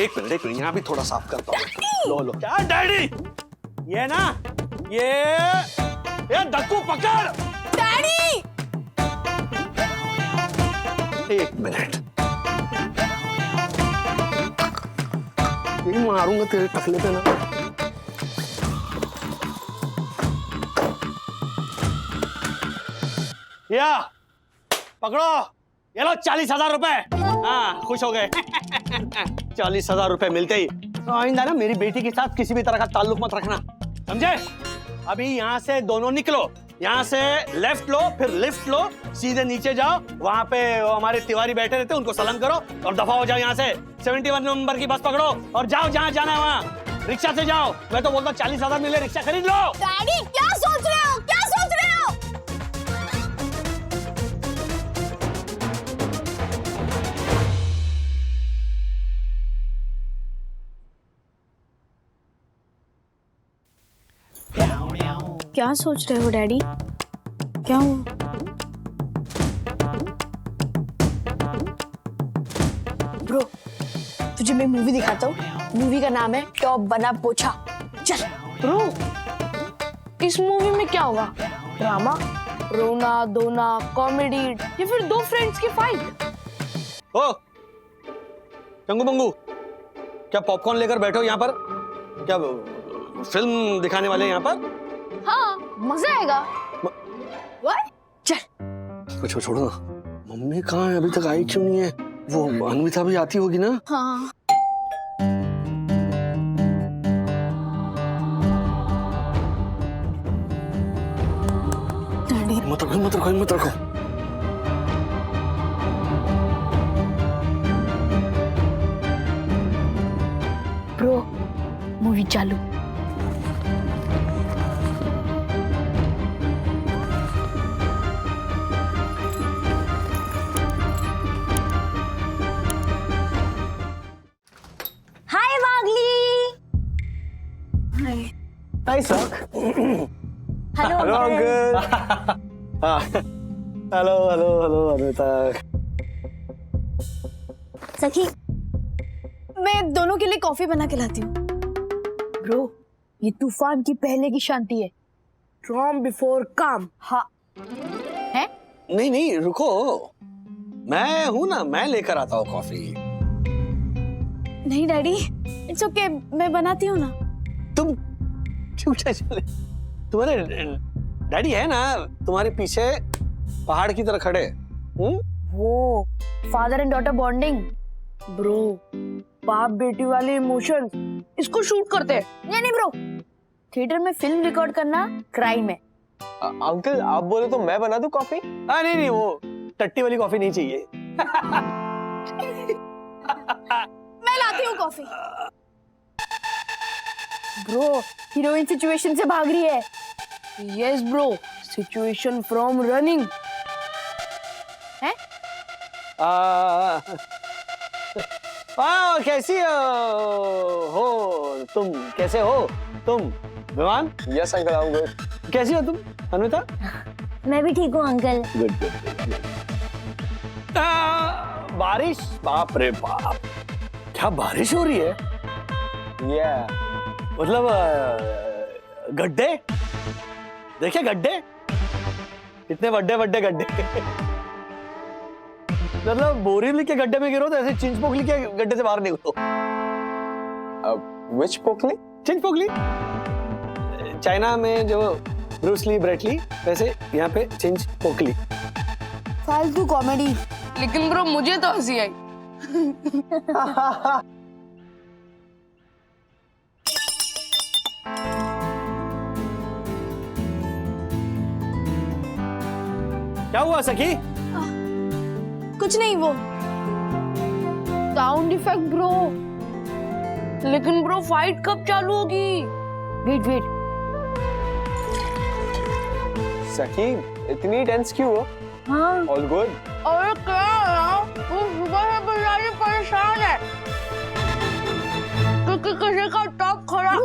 एक मिनट यहाँ भी थोड़ा साफ करता हूँ। लो लो। क्या डैडी? ये ना, ये धक्कू पकड़। डैडी! एक मिनट। ये मारूंगा तेरे टकले पे ना। या पकड़ो, ये लो 40,000 रुपए। हाँ, खुश हो गए। 40,000 रुपए मिलते ही आइंदा ना मेरी बेटी के साथ किसी भी तरह का ताल्लुक मत रखना, समझे? अभी यहाँ से दोनों निकलो, यहाँ से लेफ्ट लो, फिर लिफ्ट लो, सीधे नीचे जाओ, वहाँ पे हमारे तिवारी बैठे रहते, उनको सलाम करो और दफा हो जाओ यहाँ से। 71 नंबर की बस पकड़ो और जाओ जहाँ जाना है वहाँ। रिक्शा से जाओ। मैं तो बोलता 40,000 मिले, रिक्शा खरीद लो। डैडी, क्या सोच रहे हो? क्या सोच रहे हो? क्या सोच रहे हो डैडी? क्या हुआ? ब्रो, तुझे मैं मूवी दिखाता हूँ। मूवी का नाम है टॉप बना पोछा। चल। ब्रो, इस मूवी में क्या होगा? ड्रामा, रोना धोना, कॉमेडी या फिर दो फ्रेंड्स की फाइट? ओ चंगू मंगू, क्या पॉपकॉर्न लेकर बैठो यहाँ पर? क्या फिल्म दिखाने वाले यहाँ पर? हाँ, मजा आएगा। What? चल। कुछ छोड़ो ना। मम्मी कहाँ है? अभी तक आई क्यों नहीं है? वो अन्विता भी आती होगी ना? हाँ। मत रखो, मत रखो, मत रखो। ब्रो, मूवी चालू। हाय वागली। हाय सॉक। Hello uncle. Hello hello hello Anita. Sakhi, मैं दोनों के लिए कॉफी बना के लाती हूँ। ब्रो, ये तूफान की पहले की शांति है। Calm before calm। हाँ। है? नहीं नहीं, रुको, मैं हूं ना, मैं लेकर आता हूँ कॉफी। नहीं डैडी, इट्स ओके, मैं बनाती हूँ ना। तुम झूठे चले। तुम्हारे डैडी है ना तुम्हारे पीछे पहाड़ की तरह खड़े। वो father and daughter bonding bro, बाप बेटी वाले इमोशंस इसको शूट करते हैं। नहीं ब्रो, थिएटर में फिल्म रिकॉर्ड करना क्राइम है। अंकल आप बोले तो मैं बना दूं कॉफी? नहीं वो टट्टी वाली कॉफी नहीं चाहिए। मैं लाती हूँ कॉफी। ब्रो हीरोइन सिचुएशन से भाग रही है। Yes bro, situation from running है। कैसी हो तुम? कैसे हो तुम विमान? Yes uncle, I am good. कैसी हो तुम अन्विता? मैं भी ठीक हूँ अंकल। Good good. बारिश, बाप रे बाप, क्या बारिश हो रही है। मतलब गड्ढे देखिए, गड्ढे इतने बड़े बड़े गड्ढे। मतलब बोरीवली के गड्ढे में गिरो तो ऐसे चिंचपोकली के गड्ढे से बाहर निकलो। विच पोकली? चिंचपोकली चाइना में जो ब्रूस ली, ब्रेट ली, वैसे यहाँ पे चिंचपोकली। फालतू कॉमेडी, लेकिन ब्रो मुझे तो हंसी आई। क्या हुआ सखी? कुछ नहीं, वो साउंड इफेक्ट ब्रो। लेकिन ब्रो फाइट कब चालू होगी? Wait wait. सखी इतनी टेंस क्यों हो? हाँ ऑल गुड? अरे क्या यार, वो सुबह से बिल्लाली परेशान है क्योंकि किसी का टॉप खराब।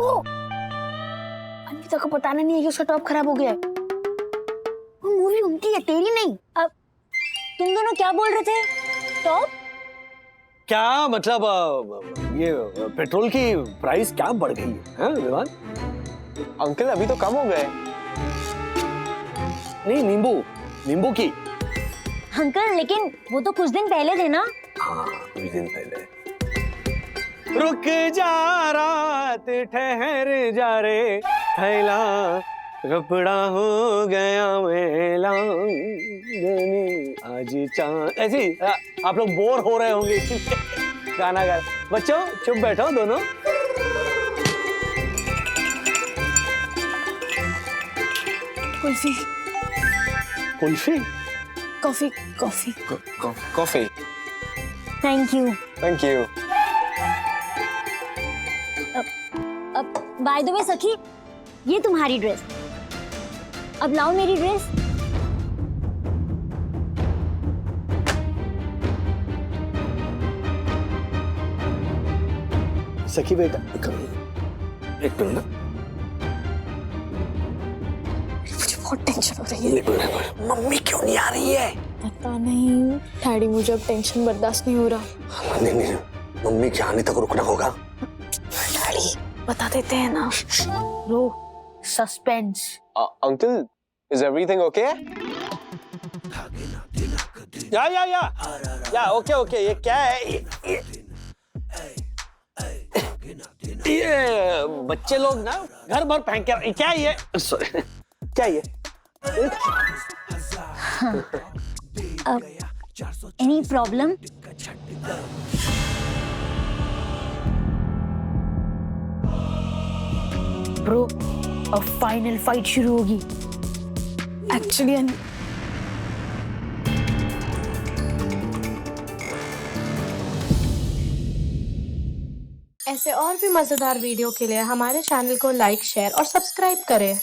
अनिता को बताना नहीं है कि उसका टॉप खराब हो गया। वो मूवी उनकी है, तेरी नहीं। अब तुम दोनों क्या बोल रहे थे? टॉप? क्या मतलब ये पेट्रोल की प्राइस क्या बढ़ गई है विमान? अंकल अभी तो कम हो गए। नहीं, नींबू की। अंकल लेकिन वो तो कुछ दिन पहले थे ना। हाँ कुछ दिन पहले। रुक जा रात ठहर जा रे थैला, कपड़ा हो गया मेला आज चांद। ऐसी आप लोग बोर हो रहे होंगे इसीलिए गाना गा। बच्चों चुप बैठो दोनों। Kulfi kulfi? Coffee coffee coffee. Thank you. Thank you. अब बाय द वे सखी, ये तुम्हारी ड्रेस। अब लाओ मेरी ड्रेस। सखी बेटा एक मिनट ना, मुझे बहुत टेंशन हो रही है। मम्मी क्यों नहीं आ रही है? पता नहीं डैडी, मुझे अब टेंशन बर्दाश्त नहीं हो रहा। नहीं, मम्मी के आने तक रुकना होगा। डैडी बता देते हैं ना। रो suspense. Uncle is everything okay? Yeah okay. ये क्या है? ये बच्चे लोग ना घर भर पहन के, क्या ये? सॉरी, क्या ये? Any problem? ब्रो अब फाइनल फाइट शुरू होगी। एक्चुअली ऐसे और भी मजेदार वीडियो के लिए हमारे चैनल को लाइक, शेयर और सब्सक्राइब करें।